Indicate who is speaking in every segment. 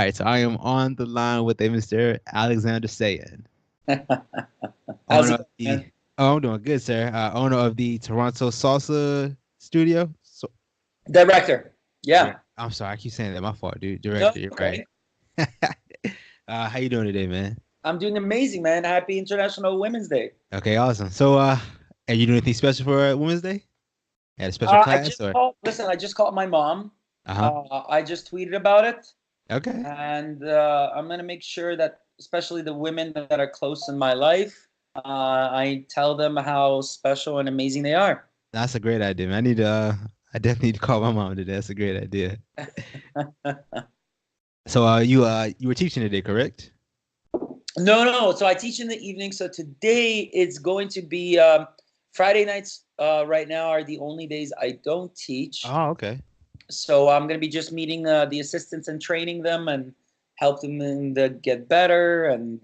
Speaker 1: right, so I am on the line with a Mr. Alexander Saiyan,
Speaker 2: How's
Speaker 1: owner
Speaker 2: it
Speaker 1: of
Speaker 2: going,
Speaker 1: the.
Speaker 2: man?
Speaker 1: Oh, I'm doing good, sir. Owner of the Toronto Salsa Studio. So,
Speaker 2: Director.
Speaker 1: direct.
Speaker 2: Yeah.
Speaker 1: I'm sorry, I keep saying that. My fault, dude.
Speaker 2: No,
Speaker 1: Director, you're right.
Speaker 2: okay.
Speaker 1: How you doing today, man?
Speaker 2: I'm doing amazing, man. Happy International Women's Day.
Speaker 1: Okay, awesome. So, are you doing anything special for Women's Day? Had a special
Speaker 2: I
Speaker 1: class
Speaker 2: just
Speaker 1: or?
Speaker 2: called. Listen, I just called my mom.
Speaker 1: Uh-huh.
Speaker 2: I just tweeted about it,
Speaker 1: Okay.
Speaker 2: and I'm gonna make sure that, especially the women that are close in my life, I tell them how special and amazing they are.
Speaker 1: That's a great idea, man. I definitely need to call my mom today. That's a great idea. So, you were teaching today, correct?
Speaker 2: No, no. So I teach in the evening. So today it's going to be Friday nights. Right now are the only days I don't teach.
Speaker 1: Oh, okay.
Speaker 2: So I'm going to be just meeting the assistants and training them and help them get better and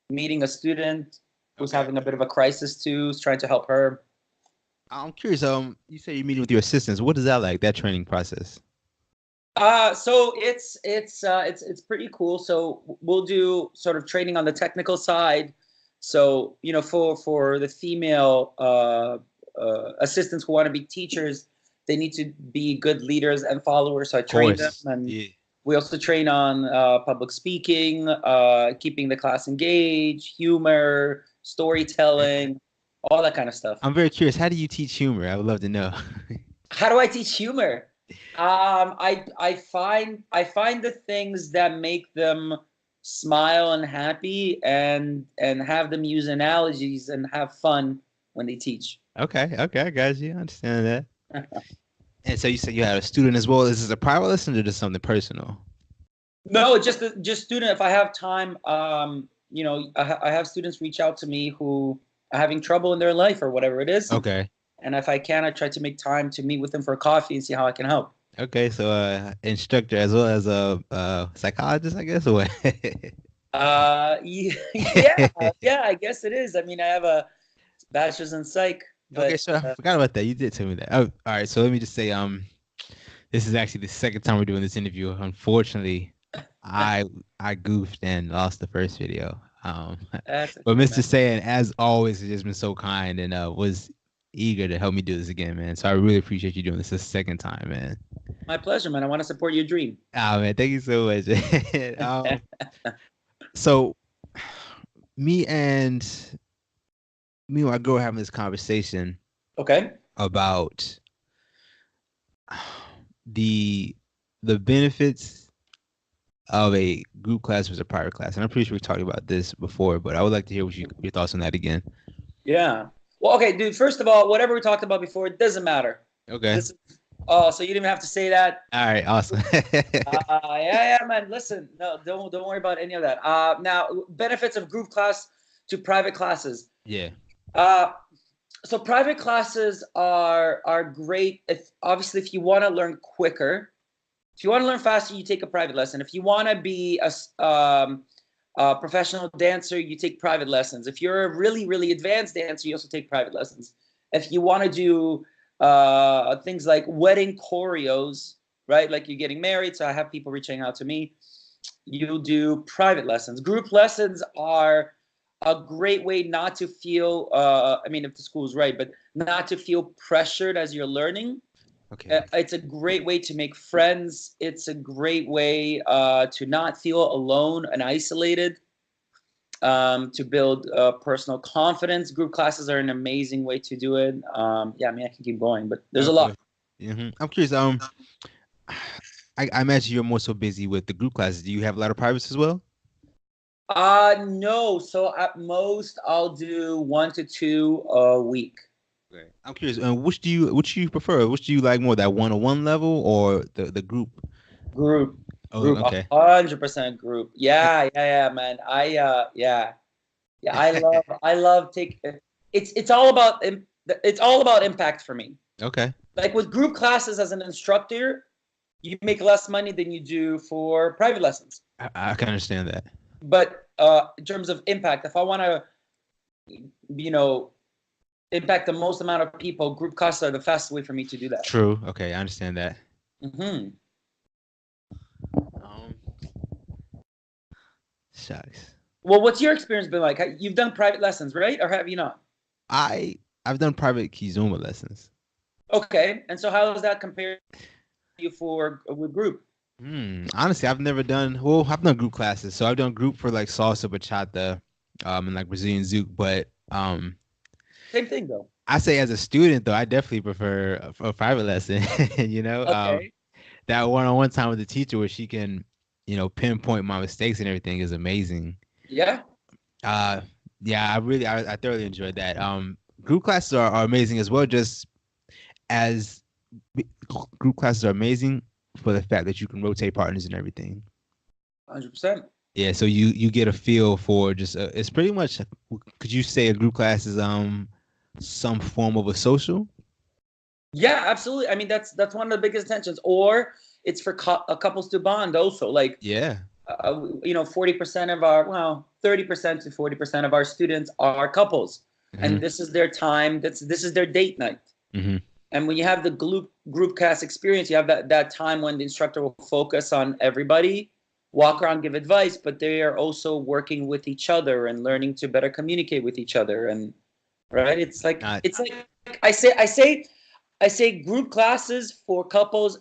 Speaker 2: meeting a student who's
Speaker 1: Okay.
Speaker 2: having a bit of a crisis too, is trying to help her.
Speaker 1: I'm curious. You say you're meeting with your assistants. What is that like? That training process?
Speaker 2: So it's pretty cool. So we'll do sort of training on the technical side. So for the female assistants who want to be teachers, they need to be good leaders and followers. So I
Speaker 1: Of
Speaker 2: train them,
Speaker 1: course.
Speaker 2: and
Speaker 1: Yeah.
Speaker 2: we also train on public speaking, keeping the class engaged, humor, storytelling, all that kind of stuff.
Speaker 1: I'm very curious. How do you teach humor? I would love to know.
Speaker 2: How do I teach humor? I find the things that make them smile and happy, and have them use analogies and have fun when they teach.
Speaker 1: Okay. Okay. I got you. I understand that. And so you said you had a student as well. Is this a private lesson or just something personal?
Speaker 2: No, just student. If I have time, I have students reach out to me who are having trouble in their life or whatever it is,
Speaker 1: Okay.
Speaker 2: and if I can, I try to make time to meet with them for coffee and see how I can help.
Speaker 1: Okay. So, instructor as well as a psychologist, I guess. Or what?
Speaker 2: Yeah, yeah, I guess it is. I mean, I have a bachelor's in psych,
Speaker 1: Okay.
Speaker 2: but
Speaker 1: So I forgot about that. You did tell me that. Oh, all right. So let me just say, this is actually the second time we're doing this interview. Unfortunately, I I goofed and lost the first video.
Speaker 2: that's
Speaker 1: But
Speaker 2: okay,
Speaker 1: Mr.
Speaker 2: man.
Speaker 1: Sayan, as always, has just been so kind and was eager to help me do this again, man. So I really appreciate you doing this the second time, man.
Speaker 2: My pleasure, man. I want to support your dream.
Speaker 1: Ah, man, thank you so much. So me and me and my girl having this conversation
Speaker 2: Okay.
Speaker 1: about the the benefits of a group class versus a private class, and I'm pretty sure we talked about this before, but I would like to hear your thoughts on that again.
Speaker 2: Yeah. Well, okay, dude. First of all, whatever we talked about before, it doesn't matter.
Speaker 1: Okay.
Speaker 2: This. Oh, so you didn't even have to say that.
Speaker 1: All right. Awesome.
Speaker 2: Yeah, man. Listen, no, don't worry about any of that. Now, benefits of group class to private classes.
Speaker 1: Yeah.
Speaker 2: Uh, so private classes are great if obviously if you want to learn quicker. If you want to learn faster, you take a private lesson. If you want to be a professional dancer, you take private lessons. If you're a really, really advanced dancer, you also take private lessons. If you want to do things like wedding choreos, right? Like you're getting married, so I have people reaching out to me. You do private lessons. Group lessons are a great way not to feel, I mean, if the school is right, but not to feel pressured as you're learning.
Speaker 1: Okay.
Speaker 2: It's a great way to make friends. It's a great way to not feel alone and isolated, to build personal confidence. Group classes are an amazing way to do it. Yeah, I mean, I can keep going, but there's a lot.
Speaker 1: Okay. I'm curious. I imagine you're more so busy with the group classes. Do you have a lot of privates as well?
Speaker 2: No. So at most, I'll do 1 to 2 a week.
Speaker 1: Okay. I'm curious. Which do you prefer? Which do you like more, that one-on-one level or the group?
Speaker 2: Group,
Speaker 1: Oh,
Speaker 2: group,
Speaker 1: okay.
Speaker 2: 100% group. Yeah, yeah, yeah, man. Yeah, yeah. I love take. It's all about impact for me.
Speaker 1: Okay.
Speaker 2: Like with group classes as an instructor, you make less money than you do for private lessons.
Speaker 1: I can understand that.
Speaker 2: But in terms of impact, if I want to, you know, impact the most amount of people, group classes are the fastest way for me to do that.
Speaker 1: True. Okay, I understand that.
Speaker 2: Hmm.
Speaker 1: Um, Shucks.
Speaker 2: Well, what's your experience been like? You've done private lessons, right? Or have you not?
Speaker 1: I I've done private Kizuma lessons.
Speaker 2: Okay. And so how does that compare to you for with group?
Speaker 1: Honestly, I've never done. Well, I've done group classes, so I've done group for like salsa, bachata, and like Brazilian zouk. But
Speaker 2: Same thing though.
Speaker 1: I say as a student though, I definitely prefer a private lesson. You know,
Speaker 2: Okay.
Speaker 1: that one-on-one time with the teacher where she can, pinpoint my mistakes and everything is amazing.
Speaker 2: Yeah.
Speaker 1: Uh, yeah, I thoroughly enjoyed that. Group classes are amazing as well. Just as group classes are amazing for the fact that you can rotate partners and everything.
Speaker 2: 100%.
Speaker 1: Yeah, so you get a feel for just it's pretty much. Could you say a group class is some form of a social?
Speaker 2: Yeah, absolutely. I mean, that's one of the biggest tensions. Or it's for couples to bond also. Like,
Speaker 1: Yeah.
Speaker 2: 40% of our, well, 30% to 40% of our students are couples, and
Speaker 1: Hmm.
Speaker 2: this is their time. This is their date night.
Speaker 1: Hmm.
Speaker 2: And when you have the group cast experience, you have that time when the instructor will focus on everybody, walk around, give advice, but they are also working with each other and learning to better communicate with each other. And right,
Speaker 1: Uh,
Speaker 2: it's like I say group classes for couples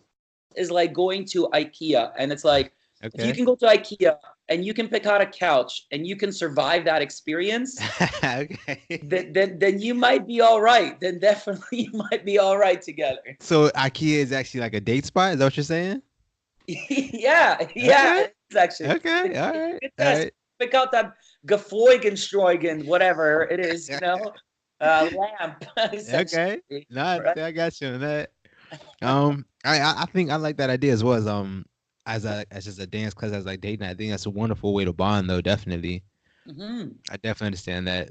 Speaker 2: is like going to IKEA, and it's like if you
Speaker 1: okay.
Speaker 2: can go to IKEA and you can pick out a couch and you can survive that experience,
Speaker 1: Okay.
Speaker 2: then you might be all right. Then definitely you might be all right together.
Speaker 1: So IKEA is actually like a date spot. Is that what you're saying?
Speaker 2: Yeah,
Speaker 1: Okay.
Speaker 2: it's actually
Speaker 1: Okay.
Speaker 2: it's
Speaker 1: All
Speaker 2: a
Speaker 1: right.
Speaker 2: good
Speaker 1: All
Speaker 2: test.
Speaker 1: right.
Speaker 2: Pick out that Gefloigenstreugen, whatever it is, lamp
Speaker 1: Okay.
Speaker 2: essentially,
Speaker 1: No,
Speaker 2: right?
Speaker 1: I got you on that. I think I like that idea as well as as just a dance class as like date night. I think that's a wonderful way to bond though. Definitely,
Speaker 2: Hmm.
Speaker 1: I definitely understand that.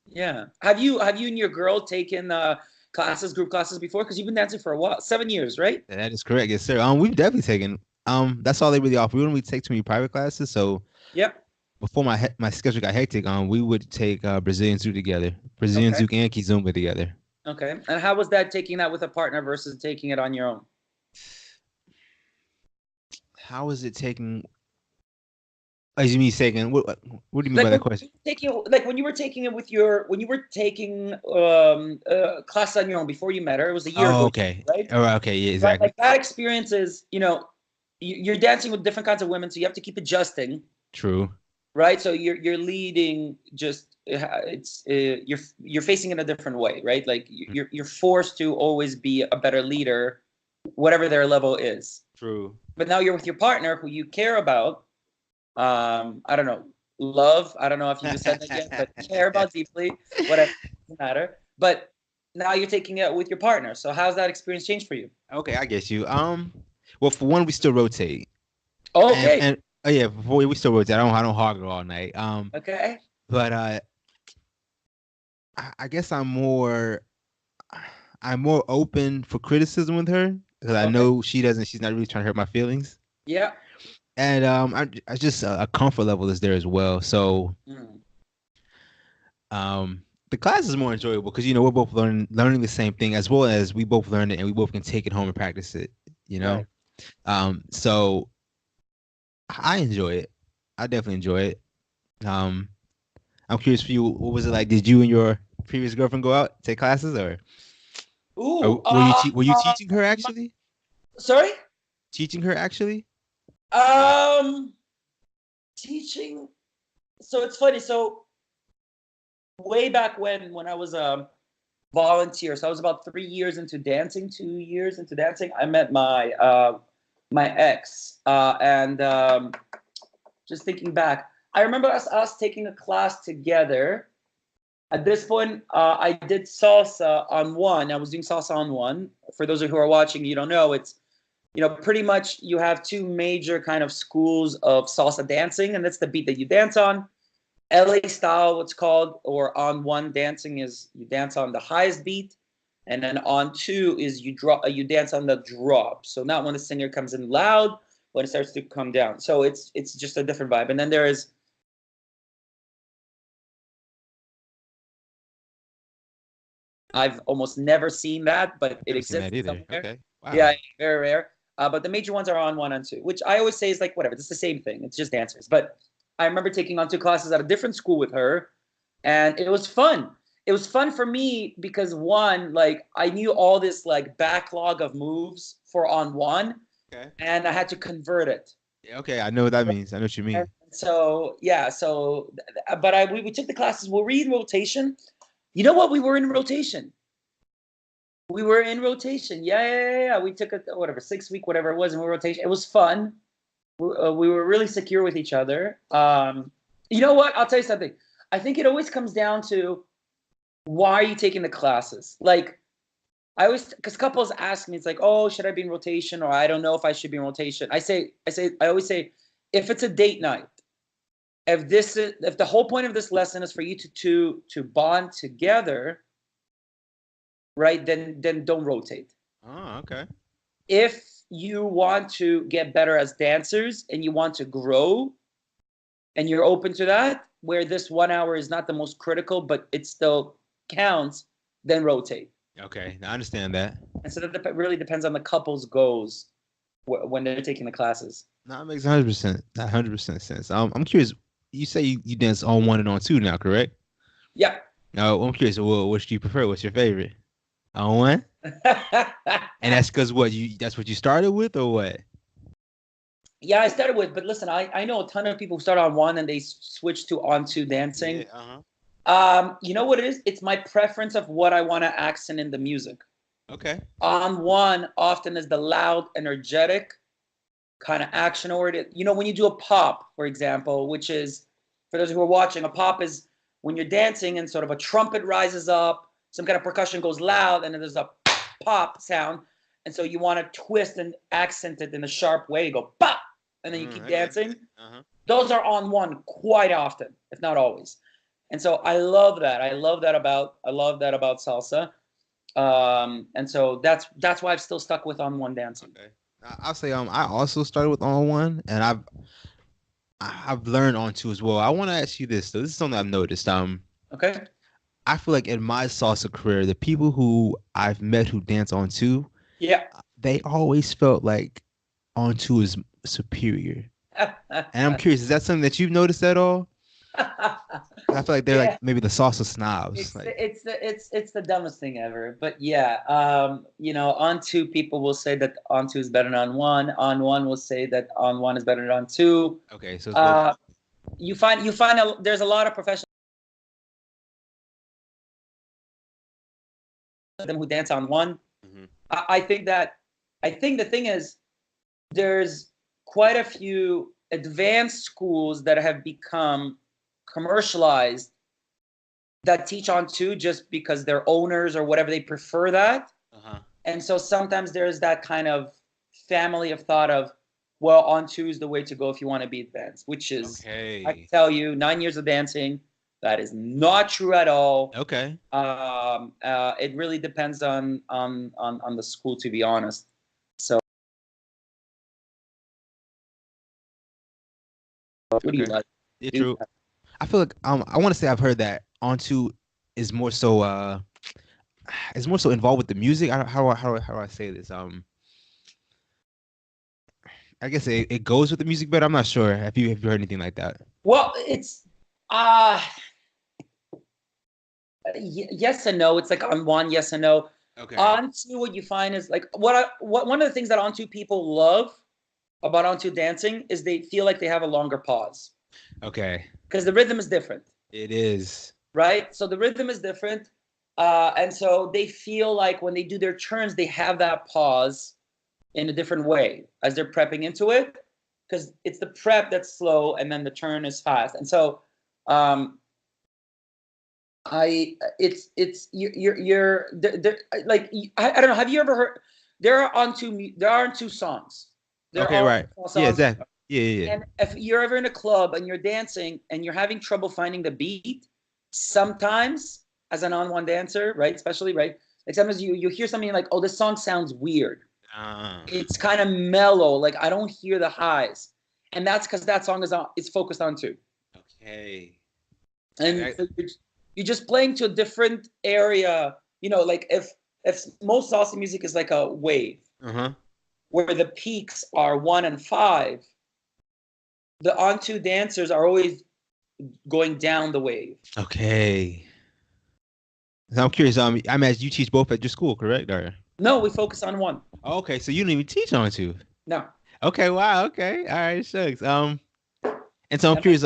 Speaker 2: Yeah. Have you and your girl taken group classes before? Because you've been dancing for a while, 7 years, right?
Speaker 1: That is correct, yes sir. We've definitely taken. That's all they really offer. We don't really take too many private classes. So
Speaker 2: Yep.
Speaker 1: before my schedule got hectic, we would take Brazilian Zouk together, Brazilian
Speaker 2: Okay.
Speaker 1: Zouk and Kizumba together.
Speaker 2: Okay. And how was that taking that with a partner versus taking it on your own?
Speaker 1: How is it taking? As you mean taking? What do you mean by
Speaker 2: Like
Speaker 1: that
Speaker 2: when
Speaker 1: question?
Speaker 2: you were taking, when you were taking it with when you were taking class on your own before you met her, it was a year
Speaker 1: Oh,
Speaker 2: ago,
Speaker 1: okay.
Speaker 2: right?
Speaker 1: All right. Okay. Yeah.
Speaker 2: Right.
Speaker 1: Exactly.
Speaker 2: Like that experience is, you're dancing with different kinds of women, so you have to keep adjusting,
Speaker 1: True.
Speaker 2: right? So you're leading just it's you're facing it a different way, right? Like you're forced to always be a better leader, whatever their level is.
Speaker 1: True.
Speaker 2: But now you're with your partner who you care about. I don't know, love. I don't know if you said that yet, but care about deeply. Whatever, doesn't matter. But now you're taking it with your partner. So how's that experience changed for you?
Speaker 1: Okay, I get you. Well, for one, we still rotate,
Speaker 2: Okay.
Speaker 1: and oh yeah, before we still rotate. I don't hog her all night.
Speaker 2: Okay.
Speaker 1: But I guess I'm more open for criticism with her because I
Speaker 2: Okay.
Speaker 1: know she's not really trying to hurt my feelings,
Speaker 2: Yeah.
Speaker 1: and I just a comfort level is there as well. So
Speaker 2: Mm.
Speaker 1: the class is more enjoyable because we're both learning the same thing as well as we both learn it and we both can take it home and practice it. You know,
Speaker 2: Right.
Speaker 1: so I enjoy it. I definitely enjoy it. Um, I'm curious for you. What was it like? Did you and your previous girlfriend go out take classes, or
Speaker 2: Ooh.
Speaker 1: were you teaching her actually?
Speaker 2: Sorry.
Speaker 1: Teaching her actually?
Speaker 2: Um, teaching. So it's funny. So way back when I was a volunteer, so I was about 3 years into dancing, 2 years into dancing. I met my ex, and just thinking back, I remember us taking a class together. At this point, I did salsa on one. I was doing salsa on one. For those of you who are watching, you don't know, it's pretty much you have two major kind of schools of salsa dancing, and that's the beat that you dance on. LA style, what's called, or on one dancing is you dance on the highest beat, and then on two is you dance on the drop. So not when the singer comes in loud, when it starts to come down. So it's just a different vibe. And then there is I've almost never seen that, but it
Speaker 1: Never seen that
Speaker 2: exists
Speaker 1: either.
Speaker 2: somewhere.
Speaker 1: Okay. Wow.
Speaker 2: Yeah, very rare. But the major ones are on one and two, which I always say is like whatever. It's the same thing. It's just dancers. But I remember taking on two classes at a different school with her, and it was fun. It was fun for me because one, like I knew all this like backlog of moves for on one,
Speaker 1: Okay.
Speaker 2: and I had to convert it.
Speaker 1: Yeah, okay, I know what that means. I know what you
Speaker 2: And
Speaker 1: mean.
Speaker 2: so yeah, so but we took the classes. Were we in rotation? You know what? We were in rotation. We were in rotation. Yeah. We took a whatever 6 week, whatever it was, in rotation. It was fun. We were really secure with each other. You know what? I'll tell you something. I think it always comes down to why are you taking the classes? Like I always, because couples ask me, it's like, oh, should I be in rotation, or I don't know if I should be in rotation. I always say, if it's a date night, if the whole point of this lesson is for you to bond together, right? Then don't rotate.
Speaker 1: Oh, okay.
Speaker 2: If you want to get better as dancers and you want to grow and you're open to that, where this 1 hour is not the most critical, but it still counts, then rotate.
Speaker 1: Okay, I understand that.
Speaker 2: And so that really depends on the couple's goals when they're taking the classes.
Speaker 1: No, it makes 100% sense. I'm curious. You say you dance on one and on two now, correct?
Speaker 2: Yeah.
Speaker 1: No, I'm curious. Well, which do you prefer? What's your favorite? On one? And that's because that's what you started with, or what?
Speaker 2: Yeah, I started with, but listen, I know a ton of people who start on one and they switch to on two dancing.
Speaker 1: Yeah,
Speaker 2: You know what it is? It's my preference of what I want to accent in the music.
Speaker 1: Okay.
Speaker 2: On one often is the loud, energetic, kind of action oriented. You know, when you do a pop, for example, which is, for those who are watching, a pop is when you're dancing and sort of a trumpet rises up, some kind of percussion goes loud, and then there's a pop sound. And so you want to twist and accent it in a sharp way. You go pop, and then you keep dancing. Those are on one quite often, if not always. And so I love that. I love that about salsa. And so that's why I've still stuck with on one dancing.
Speaker 1: Okay. I'll say I also started with on one, and I've learned on two as well. I want to ask you this though. This is something I've noticed.
Speaker 2: Okay.
Speaker 1: I feel like in my salsa career, the people who I've met who dance on two,
Speaker 2: Yeah.
Speaker 1: they always felt like on two is superior. And I'm curious, is that something that you've noticed at all? I feel like they're like maybe the salsa snobs.
Speaker 2: It's the dumbest thing ever. But yeah, you know, on two people will say that on two is better than on one. On one will say that on one is better than on two.
Speaker 1: Okay, so
Speaker 2: you find there's a lot of professionals who dance on one.
Speaker 1: Mhm.
Speaker 2: I think the thing is there's quite a few advanced schools that have become commercialized that teach on two just because their owners or whatever they prefer that. And so sometimes there's that kind of family of thought of, well, on two is the way to go if you want to be advanced, which is,
Speaker 1: okay.
Speaker 2: I can tell you, 9 years of dancing, that is not true at all.
Speaker 1: Okay.
Speaker 2: It really depends on the school, to be honest. So what do you like?
Speaker 1: It's true. I feel like I want to say I've heard that on two is more so involved with the music. How do I say this? I guess it goes with the music, but I'm not sure. Have you heard anything like that?
Speaker 2: Well, it's yes and no. It's like on one, yes and no.
Speaker 1: Okay.
Speaker 2: On two, what you find is like what one of the things that on two people love about on two dancing is they feel like they have a longer pause.
Speaker 1: Okay.
Speaker 2: Because the rhythm is different.
Speaker 1: It is.
Speaker 2: Right? So the rhythm is different. And so they feel like when they do their turns, they have that pause in a different way as they're prepping into it. Because it's the prep that's slow and then the turn is fast. And so you're like, I don't know, have you ever heard there aren't two songs.
Speaker 1: Okay, right. Yeah, exactly. Yeah.
Speaker 2: And if you're ever in a club and you're dancing and you're having trouble finding the beat, sometimes as an on-one dancer, right, especially, right, like sometimes you hear something like, oh, this song sounds weird. It's kind of mellow, like I don't hear the highs, and that's because that song is focused on two.
Speaker 1: Okay.
Speaker 2: And you're just playing to a different area, you know, like if most salsa music is like a wave, where the peaks are 1 and 5, the on-two dancers are always going down the wave.
Speaker 1: Okay. So I'm curious. I imagine you teach both at your school, correct? Or
Speaker 2: No, we focus on one.
Speaker 1: okay, so you don't even teach on two.
Speaker 2: No.
Speaker 1: Okay. Wow. Okay. All right. Shucks. And so I'm
Speaker 2: And my-
Speaker 1: curious.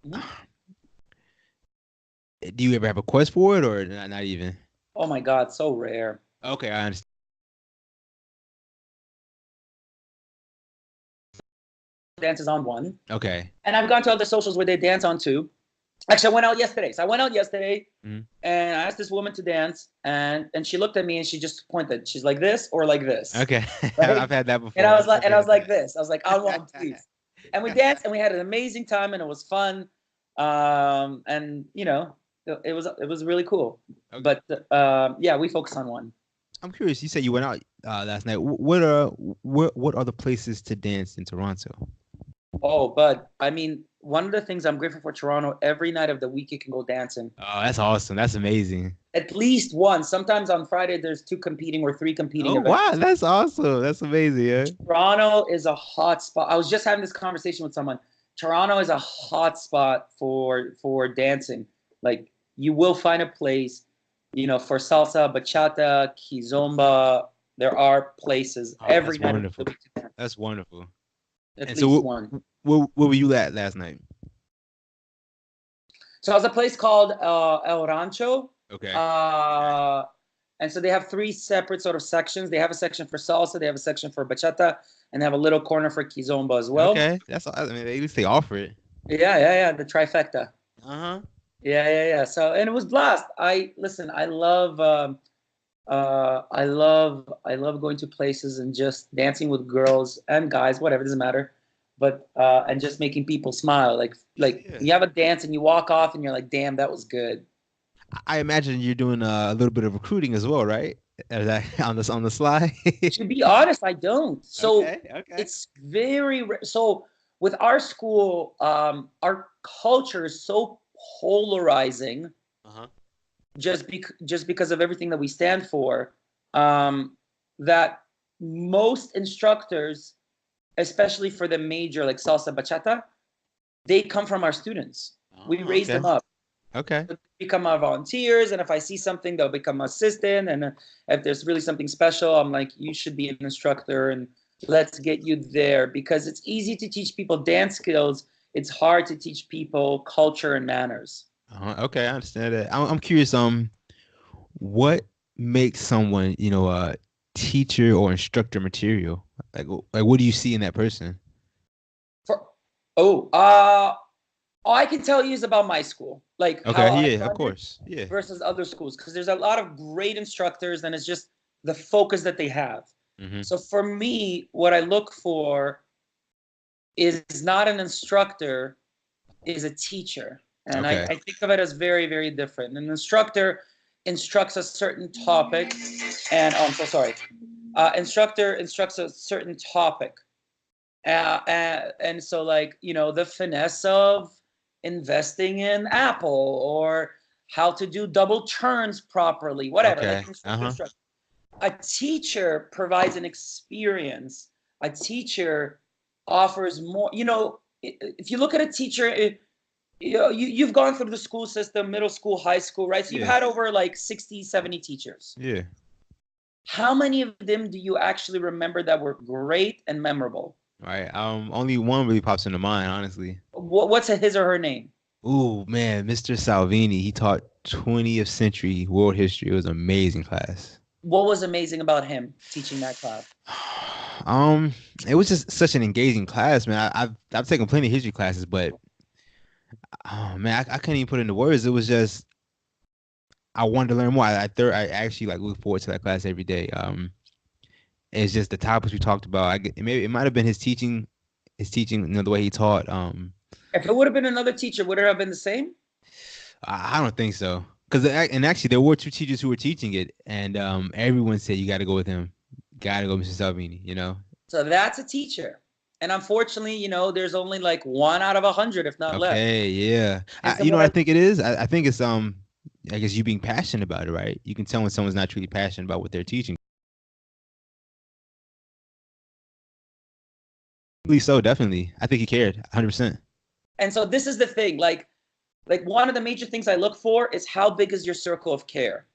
Speaker 2: Mhm.
Speaker 1: Do you ever have a quest for it, or not even?
Speaker 2: Oh my God, so rare.
Speaker 1: Okay, I understand.
Speaker 2: Dances on one.
Speaker 1: Okay.
Speaker 2: And I've gone to other socials where they dance on two. Actually, I went out yesterday. So I went out yesterday
Speaker 1: Mhm.
Speaker 2: and I asked this woman to dance, and she looked at me and she just pointed. She's like this or like this.
Speaker 1: Okay.
Speaker 2: Right?
Speaker 1: I've had that before.
Speaker 2: And I was like,
Speaker 1: I've had
Speaker 2: this. I was like, on one, please. And we danced and we had an amazing time and it was fun. And you know, it was really cool.
Speaker 1: Okay.
Speaker 2: But yeah, we focus on one.
Speaker 1: I'm curious. You said you went out last night. What are the places to dance in Toronto?
Speaker 2: Oh, but I mean, one of the things I'm grateful for Toronto, every night of the week you can go dancing.
Speaker 1: Oh, that's awesome. That's amazing.
Speaker 2: At least one. Sometimes on Friday there's 2 competing or 3 competing
Speaker 1: Oh
Speaker 2: events.
Speaker 1: wow, that's awesome. That's amazing. Yeah.
Speaker 2: Toronto is a hot spot. I was just having this conversation with someone. Toronto is a hot spot for dancing. Like you will find a place, you know, for salsa, bachata, kizomba. There are places every
Speaker 1: That's
Speaker 2: night
Speaker 1: wonderful.
Speaker 2: of the week to dance.
Speaker 1: That's wonderful.
Speaker 2: At
Speaker 1: And
Speaker 2: least
Speaker 1: so,
Speaker 2: one.
Speaker 1: where were you at last night?
Speaker 2: So I was a place called El Rancho.
Speaker 1: Okay.
Speaker 2: And so they have 3 separate sort of sections. They have a section for salsa, they have a section for bachata, and they have a little corner for kizomba as well.
Speaker 1: Okay. That's. I mean, at least they offer it.
Speaker 2: Yeah. The trifecta.
Speaker 1: Uh-huh.
Speaker 2: Yeah. So and it was blast. I love I love going to places and just dancing with girls and guys, whatever, doesn't matter. But and just making people smile. Like
Speaker 1: Yeah.
Speaker 2: you have a dance and you walk off and you're like, damn, that was good.
Speaker 1: I imagine you're doing a little bit of recruiting as well, right? Is that on the slide?
Speaker 2: To be honest, I don't. So
Speaker 1: Okay.
Speaker 2: it's very so with our school, our culture is so polarizing
Speaker 1: Uh-huh.
Speaker 2: just because of everything that we stand for, that most instructors, especially for the major like salsa bachata, they come from our students. We raise
Speaker 1: Okay.
Speaker 2: them up.
Speaker 1: Okay.
Speaker 2: They become our volunteers, and if I see something, they'll become assistant. And if there's really something special, I'm like, you should be an instructor, and let's get you there, because it's easy to teach people dance skills. It's hard to teach people culture and manners.
Speaker 1: Okay, I understand that. I'm curious. What makes someone, a teacher or instructor material? Like, what do you see in that person?
Speaker 2: For all I can tell you is about my school, like how I
Speaker 1: Okay. Yeah. Of
Speaker 2: run it
Speaker 1: course. Yeah.
Speaker 2: versus other schools, because there's a lot of great instructors, and it's just the focus that they have.
Speaker 1: Mm-hmm.
Speaker 2: So for me, what I look for is not an instructor, is a teacher. And
Speaker 1: Okay.
Speaker 2: I think of it as very, very different. An instructor instructs a certain topic, and oh, I'm so sorry. Instructor instructs a certain topic. And so, like, the finesse of investing in Apple, or how to do double turns properly, whatever.
Speaker 1: Okay.
Speaker 2: Like instructor. A teacher provides an experience. A teacher offers more. If you look at a teacher, you've gone through the school system, middle school, high school, right? So you've
Speaker 1: Yeah.
Speaker 2: had over like 60, 70 teachers.
Speaker 1: Yeah.
Speaker 2: How many of them do you actually remember that were great and memorable?
Speaker 1: All right. Only one really pops into mind, honestly.
Speaker 2: What's his or her name?
Speaker 1: Ooh, man, Mr. Salvini. He taught 20th century world history. It was an amazing class.
Speaker 2: What was amazing about him teaching that class?
Speaker 1: It was just such an engaging class, man. I've taken plenty of history classes, but oh man, I couldn't even put it into words. It was just I wanted to learn more. I actually like look forward to that class every day. It's just the topics we talked about. Maybe it might have been his teaching, the way he taught.
Speaker 2: If it would have been another teacher, would it have been the same?
Speaker 1: I don't think so. And actually, there were 2 teachers who were teaching it, and everyone said you got to go with him. Got to go, Mr. Salvini.
Speaker 2: So that's a teacher. And unfortunately, there's only like 1 out of 100, if not less.
Speaker 1: Okay, yeah.
Speaker 2: And
Speaker 1: You know what I think it is? I think it's I guess you being passionate about it, right? You can tell when someone's not truly passionate about what they're teaching. believe so, definitely. I think he cared 100%.
Speaker 2: And so this is the thing, like one of the major things I look for is how big is your circle of care?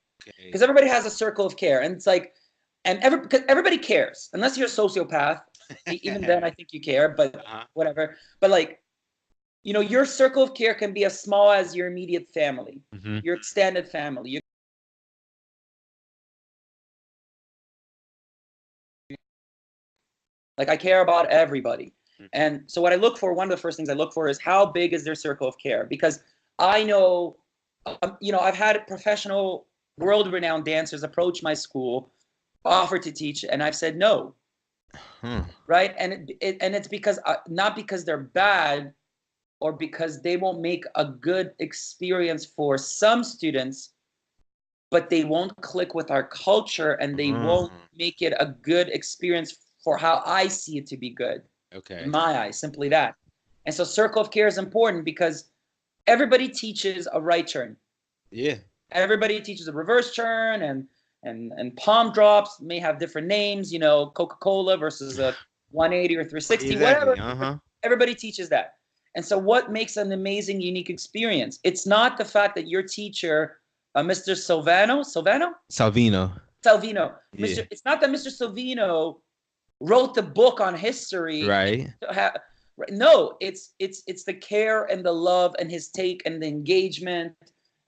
Speaker 2: Because everybody has a circle of care, and it's like, because everybody cares, unless you're a sociopath. Even then, I think you care, but whatever. But like, your circle of care can be as small as your immediate family, your extended family. Like, I care about everybody. And so what I look for, one of the first things I look for is how big is their circle of care? Because I know, I've had professional, world-renowned dancers approach my school, offer to teach, and I've said no. Right? And it's because, not because they're bad or because they won't make a good experience for some students, but they won't click with our culture and they won't make it a good experience for how I see it to be good. Okay. In my eyes, simply that. And so circle of care is important because everybody teaches a right turn. Yeah. Everybody teaches a reverse turn, and palm drops may have different names, Coca-Cola versus a 180 or 360, exactly. Whatever. Everybody teaches that. And so what makes an amazing, unique experience? It's not the fact that your teacher, Mr. Salvino. Yeah. It's not that Mr. Salvino wrote the book on history. Right. No, it's the care and the love and his take and the engagement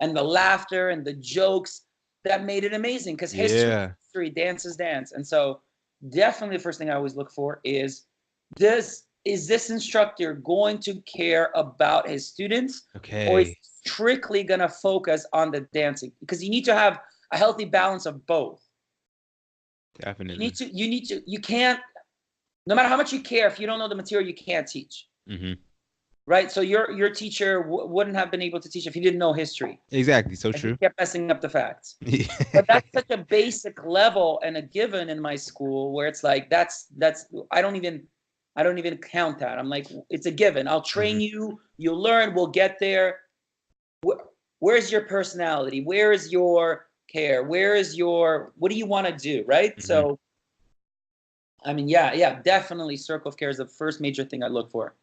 Speaker 2: and the laughter and the jokes that made it amazing. Because history, dance is dance. And so definitely the first thing I always look for is this instructor going to care about his students? Okay. Or is he strictly going to focus on the dancing? Because you need to have a healthy balance of both. Definitely. You can't, no matter how much you care, if you don't know the material, you can't teach. Right? So your teacher wouldn't have been able to teach if he didn't know history. Exactly. So true. He kept messing up the facts. But that's such a basic level and a given in my school where it's like, I don't even count that. I'm like, it's a given. I'll train you. You'll learn. We'll get there. Where's your personality? Where is your care? What do you want to do? Right? So, I mean, yeah, definitely circle of care is the first major thing I look for.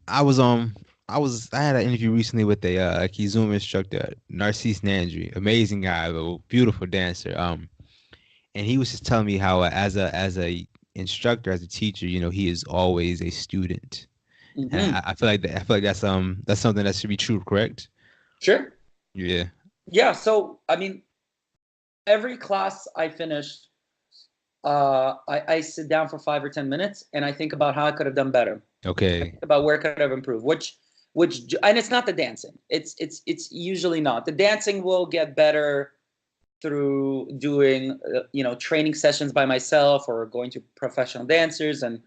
Speaker 2: I had an interview recently with a Kizuma instructor, Narcisse Nandry, amazing guy, a beautiful dancer. And he was just telling me how as a instructor, as a teacher, he is always a student. And I feel like that's something that should be true, correct? Sure. Yeah. Yeah. So I mean, every class I finish, I sit down for 5 or 10 minutes and I think about how I could have done better. Okay. I think about where could I have improved, which, and it's not the dancing. It's usually not. The dancing will get better through doing, training sessions by myself or going to professional dancers and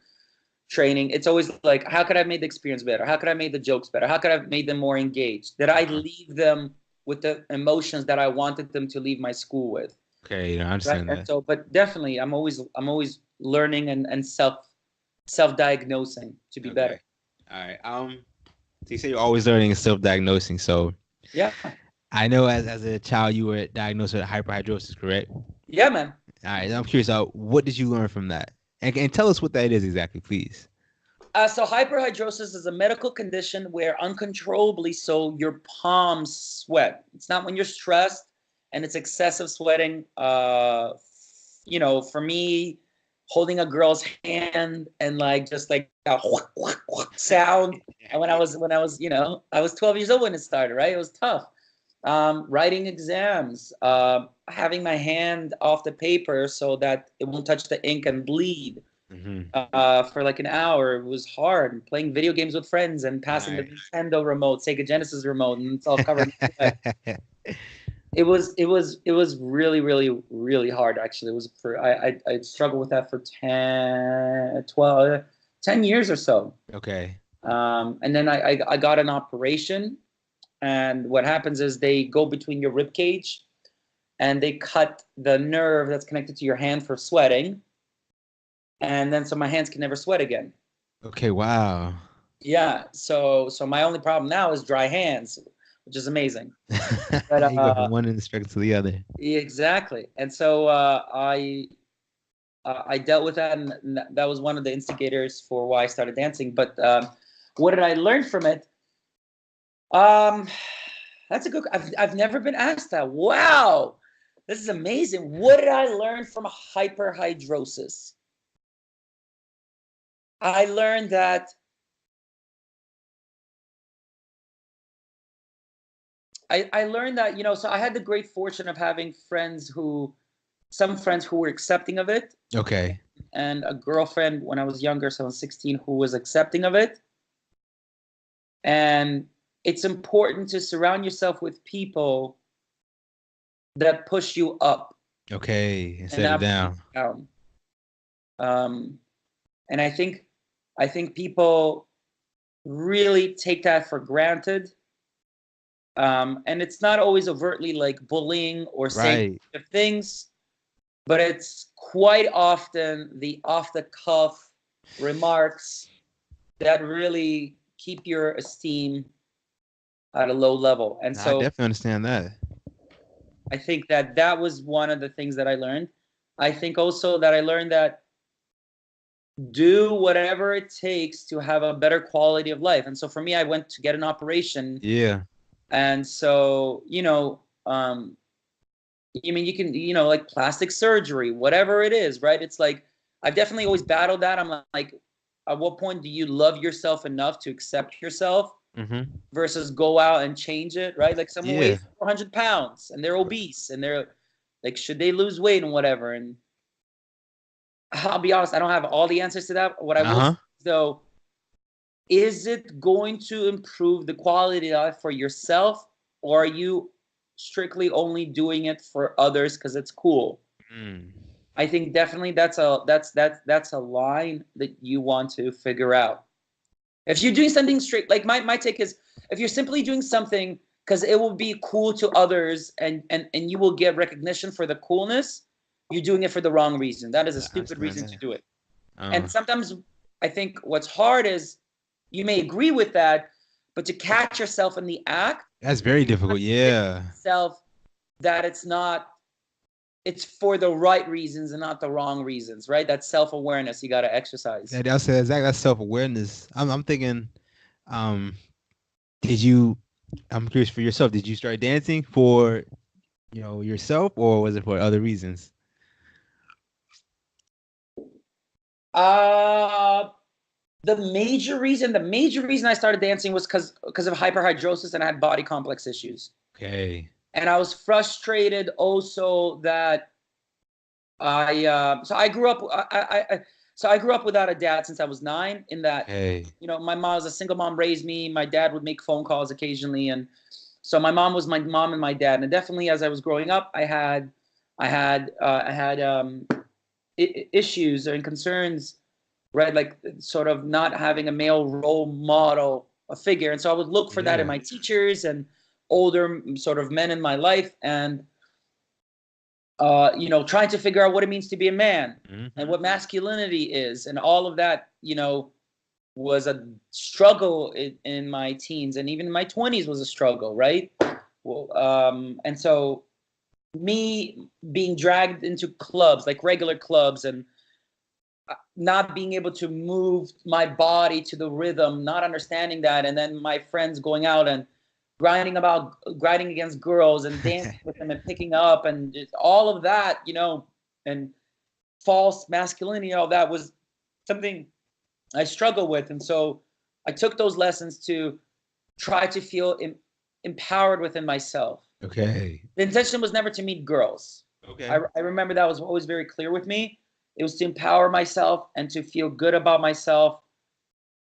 Speaker 2: training. It's always like, how could I have made the experience better? How could I have made the jokes better? How could I have made them more engaged? Did I leave them with the emotions that I wanted them to leave my school with? Okay, I understand that. And so, but definitely, I'm always learning and self-diagnosing to be better. All right. So you say you're always learning and self-diagnosing. So yeah, I know as a child you were diagnosed with hyperhidrosis, correct? Yeah, man. All right. I'm curious. What did you learn from that? And tell us what that is exactly, please. So hyperhidrosis is a medical condition where uncontrollably so your palms sweat. It's not when you're stressed and it's excessive sweating. For me, holding a girl's hand and just like a sound. And when I was, I was 12 years old when it started, right? It was tough. Writing exams, having my hand off the paper so that it won't touch the ink and bleed. For like an hour. It was hard. Playing video games with friends and passing the Nintendo remote, Sega Genesis remote, and it's all covered in sweat. It was really, really, really hard, actually. It was I struggled with that for 10 years or so. Okay. And then I got an operation, and what happens is they go between your rib cage and they cut the nerve that's connected to your hand for sweating. And then so my hands can never sweat again. Okay, wow. Yeah, so my only problem now is dry hands, which is amazing. But, you go from one aspect to the other. Exactly. And so I I dealt with that, and that was one of the instigators for why I started dancing. But what did I learn from it? That's a good. I've never been asked that. Wow, this is amazing. What did I learn from hyperhidrosis? I learned that I learned that, so I had the great fortune of having some friends who were accepting of it,
Speaker 1: Okay.
Speaker 2: and a girlfriend when I was younger, so I was 16, who was accepting of it. And it's important to surround yourself with people that push you up
Speaker 1: Okay.
Speaker 2: and
Speaker 1: Instead of
Speaker 2: not push you
Speaker 1: down.
Speaker 2: down. And I think people really take that for granted. And it's not always overtly like bullying or saying
Speaker 1: Right.
Speaker 2: things, but it's quite often the off the cuff remarks that really keep your esteem at a low level. And
Speaker 1: No, I
Speaker 2: so
Speaker 1: definitely understand that.
Speaker 2: I think that was one of the things that I learned. I think also that I learned that do whatever it takes to have a better quality of life. And so for me, I went to get an operation.
Speaker 1: Yeah.
Speaker 2: And so, I mean, you can, like plastic surgery, whatever it is, right? It's like, I've definitely always battled that. I'm like, at what point do you love yourself enough to accept yourself
Speaker 1: Mm-hmm.
Speaker 2: versus go out and change it, right? Like someone
Speaker 1: Yeah.
Speaker 2: weighs 400 pounds and they're obese and they're like, should they lose weight and whatever? And I'll be honest, I don't have all the answers to that. What I will say,
Speaker 1: Uh-huh.
Speaker 2: though, is it going to improve the quality of life for yourself, or are you strictly only doing it for others because it's cool?
Speaker 1: Mm.
Speaker 2: I think definitely that's a line that you want to figure out. If you're doing something straight, like my take is, if you're simply doing something because it will be cool to others and you will get recognition for the coolness, you're doing it for the wrong reason. That is a
Speaker 1: Yeah, I
Speaker 2: stupid
Speaker 1: understand
Speaker 2: reason
Speaker 1: that.
Speaker 2: to do it.
Speaker 1: Uh,
Speaker 2: And sometimes I think what's hard is you may agree with that, but to catch yourself in the act,
Speaker 1: that's very difficult. Yeah.
Speaker 2: self that it's for the right reasons and not the wrong reasons, right? That self-awareness you got to exercise.
Speaker 1: That's exactly that's self-awareness. I'm thinking, um, did you? I'm curious for yourself. Did you start dancing for, yourself, or was it for other reasons?
Speaker 2: Uh the major reason I started dancing was because of hyperhidrosis, and I had body complex issues.
Speaker 1: Okay.
Speaker 2: And I was frustrated also that so I grew up so I grew up without a dad since I was 9, in that,
Speaker 1: Okay.
Speaker 2: my mom was a single mom, raised me. My dad would make phone calls occasionally, and so my mom was my mom and my dad. And definitely as I was growing up, I had issues and concerns, right? Like sort of not having a male role model, a figure. And so I would look for that in
Speaker 1: Yeah.
Speaker 2: my teachers and older sort of men in my life, and trying to figure out what it means to be a man and
Speaker 1: Hmm.
Speaker 2: what masculinity is, and all of that, was a struggle in my teens, and even in my 20s was a struggle, right? Well, and so me being dragged into clubs, like regular clubs, and not being able to move my body to the rhythm, not understanding that, and then my friends going out and grinding against girls and dancing with them and picking up and just all of that, and false masculinity, all that was something I struggle with. And so I took those lessons to try to feel empowered within myself.
Speaker 1: Okay.
Speaker 2: The intention was never to meet girls.
Speaker 1: Okay.
Speaker 2: I remember that was always very clear with me. It was to empower myself and to feel good about myself,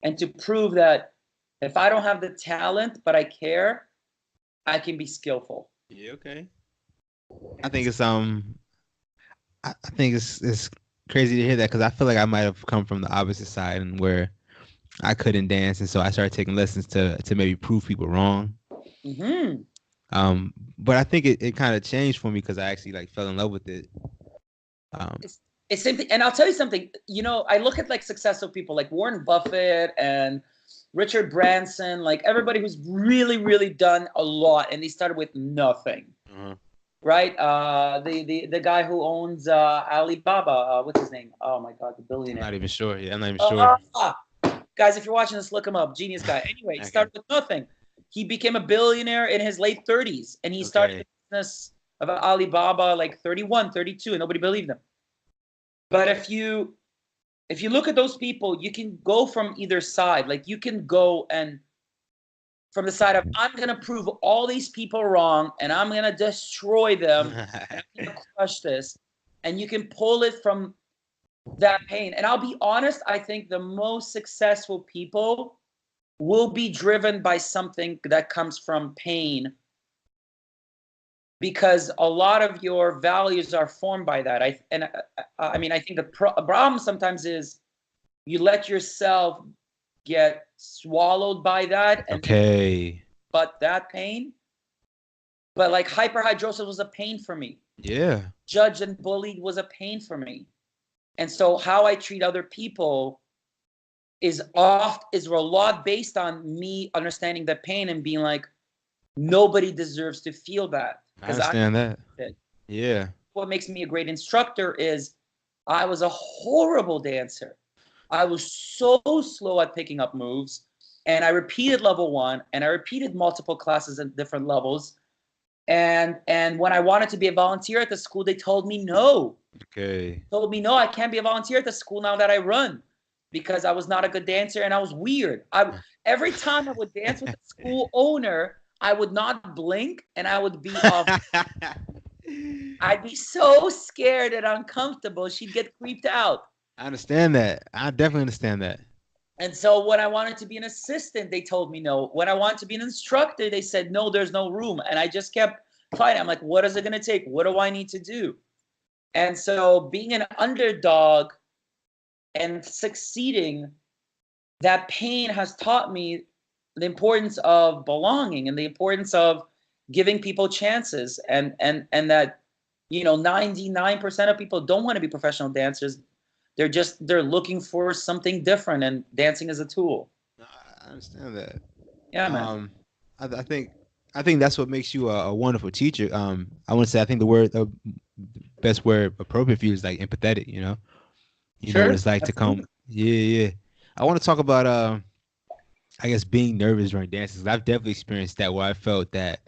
Speaker 2: and to prove that if I don't have the talent, but I care, I can be skillful.
Speaker 1: Yeah. Okay. I
Speaker 2: And
Speaker 1: think it's crazy to hear that, because I feel like I might have come from the opposite side, and where I couldn't dance, and so I started taking lessons to maybe prove people wrong.
Speaker 2: mm-hmm.
Speaker 1: But I think it kind of changed for me, because I actually like fell in love with it. Um,
Speaker 2: it's same thing. And I'll tell you something, I look at like successful people like Warren Buffett and Richard Branson, like everybody who's really, really done a lot, and they started with nothing.
Speaker 1: uh
Speaker 2: right? The guy who owns Alibaba. What's his name? Oh my God, the
Speaker 1: I'm
Speaker 2: billionaire.
Speaker 1: not even sure. Yeah, I'm not even sure.
Speaker 2: Guys, if you're watching this, look him up. Genius guy. Anyway, he started with nothing. He became a billionaire in his late 30s, and he started the business of Alibaba like 31, 32, and nobody believed him. But if you look at those people, you can go from either side. Like you can go and from the side of I'm gonna prove all these people wrong and I'm gonna destroy them and I'm gonna crush this. And you can pull it from that pain. And I'll be honest, I think the most successful people will be driven by something that comes from pain, because a lot of your values are formed by that. I mean, I think the problem sometimes is you let yourself get swallowed by that. And but that pain, but like hyperhidrosis was a pain for me.
Speaker 1: Yeah.
Speaker 2: Judged and bullied was a pain for me. And so how I treat other people is a lot based on me understanding the pain and being like, nobody deserves to feel that.
Speaker 1: I understand that. Yeah.
Speaker 2: What makes me a great instructor is I was a horrible dancer. I was so slow at picking up moves, and I repeated level 1, and I repeated multiple classes at different levels. And when I wanted to be a volunteer at the school, they told me no. Told me no, I can't be a volunteer at the school now that I run, because I was not a good dancer and I was weird. Every time I would dance with the school owner, I would not blink and I would be I'd be so scared and uncomfortable. She'd get creeped out.
Speaker 1: I understand that. I definitely understand that.
Speaker 2: And so when I wanted to be an assistant, they told me no. When I wanted to be an instructor, they said, no, there's no room. And I just kept fighting. I'm like, what is it going to take? What do I need to do? And so being an underdog and succeeding, that pain has taught me the importance of belonging and the importance of giving people chances, and that, 99% of people don't want to be professional dancers. They're looking for something different, and dancing is a tool.
Speaker 1: I understand that.
Speaker 2: Yeah, man.
Speaker 1: I think that's what makes you a wonderful teacher. I want to say I think the best word appropriate for you is like empathetic. You know what it's like to come. Yeah. I want to talk about I guess being nervous during dances. 'Cause I've definitely experienced that, where I felt that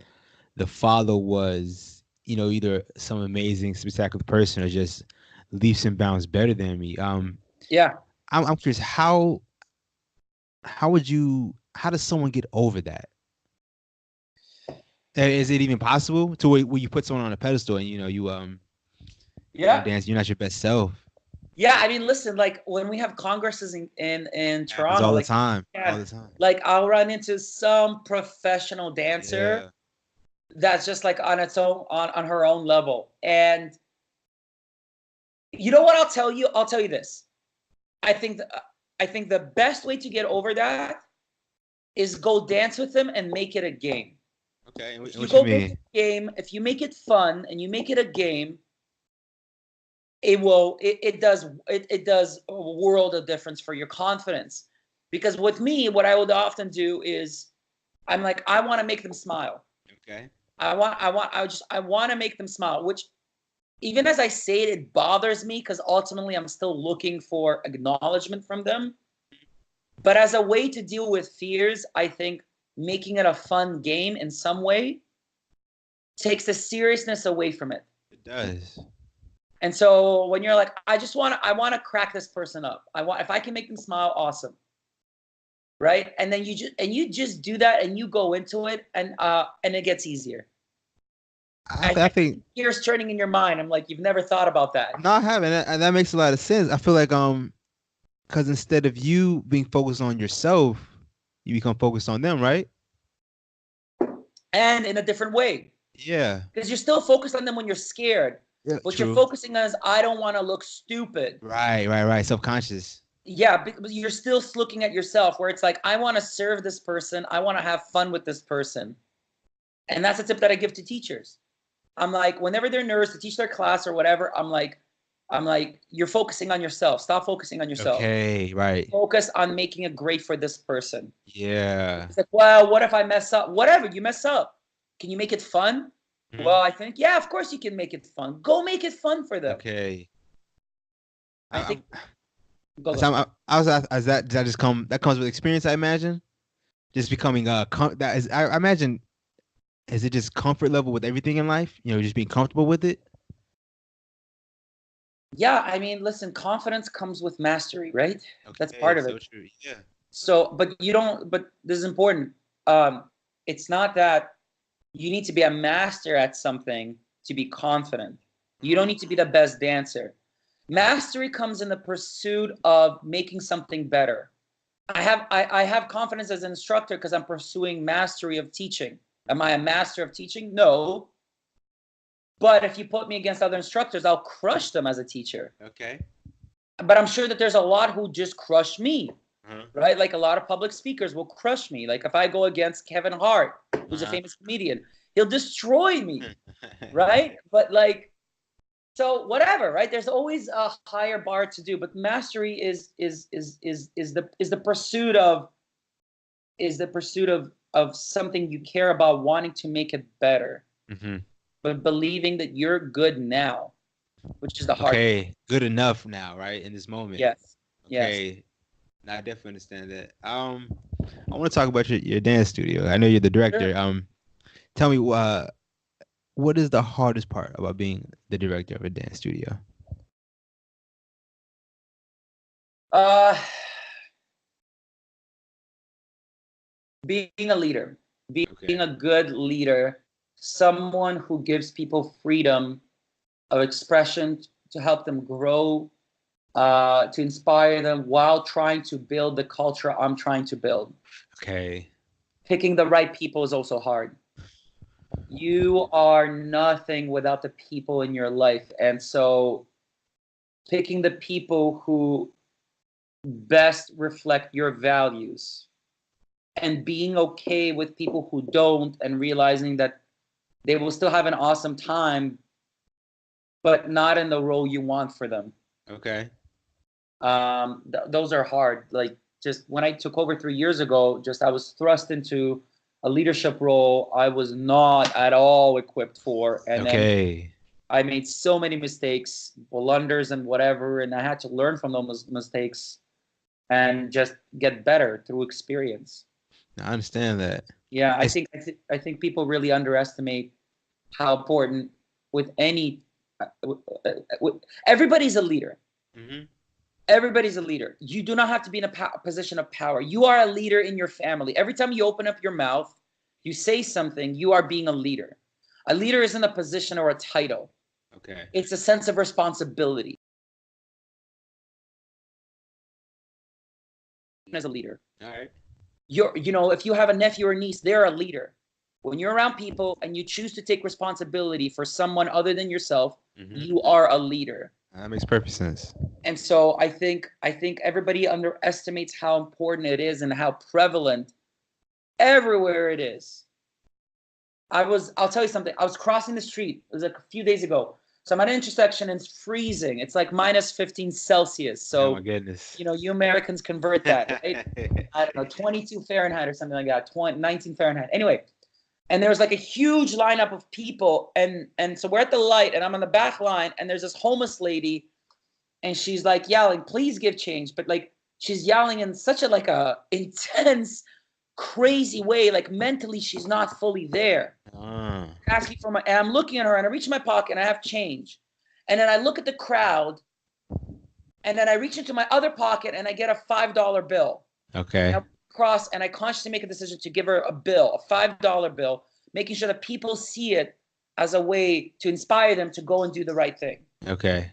Speaker 1: the father was, either some amazing, spectacular person or just leaps and bounds better than me.
Speaker 2: Yeah.
Speaker 1: I'm curious, how does someone get over that? Is it even possible to where you put someone on a pedestal and you dance, you're not your best self?
Speaker 2: Yeah, I mean, listen, like when we have congresses in Toronto,
Speaker 1: all the time.
Speaker 2: Like I'll run into some professional dancer that's just like on its own, on her own level. And you know what I'll tell you? I'll tell you this. I think the best way to get over that is go dance with them and make it a game.
Speaker 1: Okay, what
Speaker 2: you make it a game, if you make it fun and you make it a game, it does a world of difference for your confidence. Because with me, what I would often do is I'm like, I want to make them smile.
Speaker 1: Okay.
Speaker 2: I want to make them smile, which even as I say it, it bothers me because ultimately I'm still looking for acknowledgement from them. But as a way to deal with fears, I think making it a fun game in some way takes the seriousness away from it.
Speaker 1: It does.
Speaker 2: And so when you're like, I want to crack this person up. If I can make them smile, awesome. Right? And then you just do that and you go into it and it gets easier. I think gears turning in your mind. I'm like, you've never thought about that.
Speaker 1: No, I haven't. And that makes a lot of sense. I feel like because instead of you being focused on yourself, you become focused on them, right?
Speaker 2: And in a different way.
Speaker 1: Yeah.
Speaker 2: Because you're still focused on them when you're scared.
Speaker 1: Yeah,
Speaker 2: what you're focusing on is, I don't want to look stupid.
Speaker 1: Right. Subconscious.
Speaker 2: Yeah, but you're still looking at yourself, where it's like, I want to serve this person. I want to have fun with this person. And that's a tip that I give to teachers. I'm like, whenever they're nervous to teach their class or whatever, I'm like, you're focusing on yourself. Stop focusing on yourself.
Speaker 1: Okay, right.
Speaker 2: Focus on making it great for this person.
Speaker 1: Yeah.
Speaker 2: It's like, well, what if I mess up? Whatever, you mess up. Can you make it fun? Well, I think, yeah, of course you can make it fun. Go make it fun for them.
Speaker 1: Okay.
Speaker 2: I
Speaker 1: I,
Speaker 2: think. Go,
Speaker 1: so
Speaker 2: go.
Speaker 1: I was as that does that just come that comes with experience, I imagine. Just becoming that is I imagine, is it just comfort level with everything in life? You know, just being comfortable with it.
Speaker 2: Yeah, I mean, listen, confidence comes with mastery, right? That's
Speaker 1: Okay,
Speaker 2: part of
Speaker 1: so
Speaker 2: it.
Speaker 1: true. Yeah.
Speaker 2: So, but you don't, but this is important. It's not that you need to be a master at something to be confident. You don't need to be the best dancer. Mastery comes in the pursuit of making something better. I have confidence as an instructor because I'm pursuing mastery of teaching. Am I a master of teaching? No. But if you put me against other instructors, I'll crush them as a teacher.
Speaker 1: Okay.
Speaker 2: But I'm sure that there's a lot who just crush me,
Speaker 1: Uh-huh.
Speaker 2: right? Like a lot of public speakers will crush me. Like if I go against Kevin Hart, who's a
Speaker 1: Uh-huh.
Speaker 2: famous comedian, he'll destroy me, right? But like, so whatever, right? There's always a higher bar to do, but mastery is the pursuit of something you care about, wanting to make it better,
Speaker 1: Hmm.
Speaker 2: but believing that you're good now, which is the hard part.
Speaker 1: Okay, good enough now, right? In this moment.
Speaker 2: Yes, yes.
Speaker 1: Okay, I definitely understand that. I want to talk about your dance studio. I know you're the
Speaker 2: Sure.
Speaker 1: director. Tell me, what is the hardest part about being the director of a dance studio?
Speaker 2: Uh, being a leader, being
Speaker 1: Okay.
Speaker 2: a good leader, someone who gives people freedom of expression to help them grow, to inspire them while trying to build the culture I'm trying to build.
Speaker 1: Okay.
Speaker 2: Picking the right people is also hard. You are nothing without the people in your life. And so picking the people who best reflect your values and being okay with people who don't, and realizing that they will still have an awesome time, but not in the role you want for them.
Speaker 1: Okay.
Speaker 2: Those are hard. Like just when I took over 3 years ago, just I was thrust into a leadership role I was not at all equipped for, and then
Speaker 1: Okay.
Speaker 2: I made so many mistakes, blunders, and whatever, and I had to learn from those mistakes and just get better through experience.
Speaker 1: I understand that.
Speaker 2: Yeah,
Speaker 1: It's
Speaker 2: I think people really underestimate how important with any everybody's a leader.
Speaker 1: Mhm.
Speaker 2: Everybody's a leader. You do not have to be in a position of power. You are a leader in your family. Every time you open up your mouth, you say something, you are being a leader. A leader isn't a position or a title.
Speaker 1: Okay.
Speaker 2: It's a sense of responsibility as a leader.
Speaker 1: All right.
Speaker 2: If you have a nephew or niece, they're a leader. When you're around people and you choose to take responsibility for someone other than yourself,
Speaker 1: Mhm.
Speaker 2: you are a leader.
Speaker 1: That makes perfect sense.
Speaker 2: And so I think everybody underestimates how important it is and how prevalent everywhere it is. I'll tell you something. I was crossing the street. It was like a few days ago. So I'm at an intersection and it's freezing. It's like minus 15 Celsius.
Speaker 1: Oh my
Speaker 2: So,
Speaker 1: goodness.
Speaker 2: you Americans convert that, right? I don't know, 22 Fahrenheit or something like that, 19 Fahrenheit. Anyway, and there was like a huge lineup of people, and so we're at the light, and I'm on the back line, and there's this homeless lady, and she's like yelling, "Please give change!" But like she's yelling in such a like a intense, crazy way. Like mentally, she's not fully there.
Speaker 1: Ah.
Speaker 2: Asking for my, and I'm looking at her, and I reach in my pocket, and I have change, and then I look at the crowd, and then I reach into my other pocket, and I get a $5 bill.
Speaker 1: Okay.
Speaker 2: I cross, and I consciously make a decision to give her a bill, a $5 bill, making sure that people see it as a way to inspire them to go and do the right thing.
Speaker 1: Okay.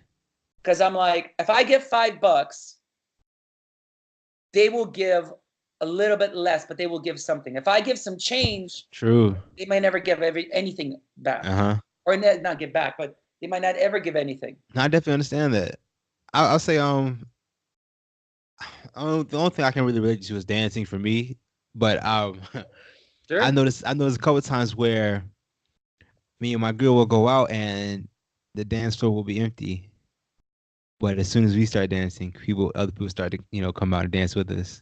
Speaker 2: Because I'm like, if I give $5, they will give a little bit less, but they will give something. If I give some change,
Speaker 1: True.
Speaker 2: they may never give anything back,
Speaker 1: Uh-huh.
Speaker 2: or not give back, but they might not ever give anything.
Speaker 1: No, I definitely understand that. I'll say the only thing I can really relate to is dancing for me. But
Speaker 2: Sure.
Speaker 1: I noticed a couple of times where me and my girl will go out and the dance floor will be empty. But as soon as we start dancing, other people start to, come out and dance with us.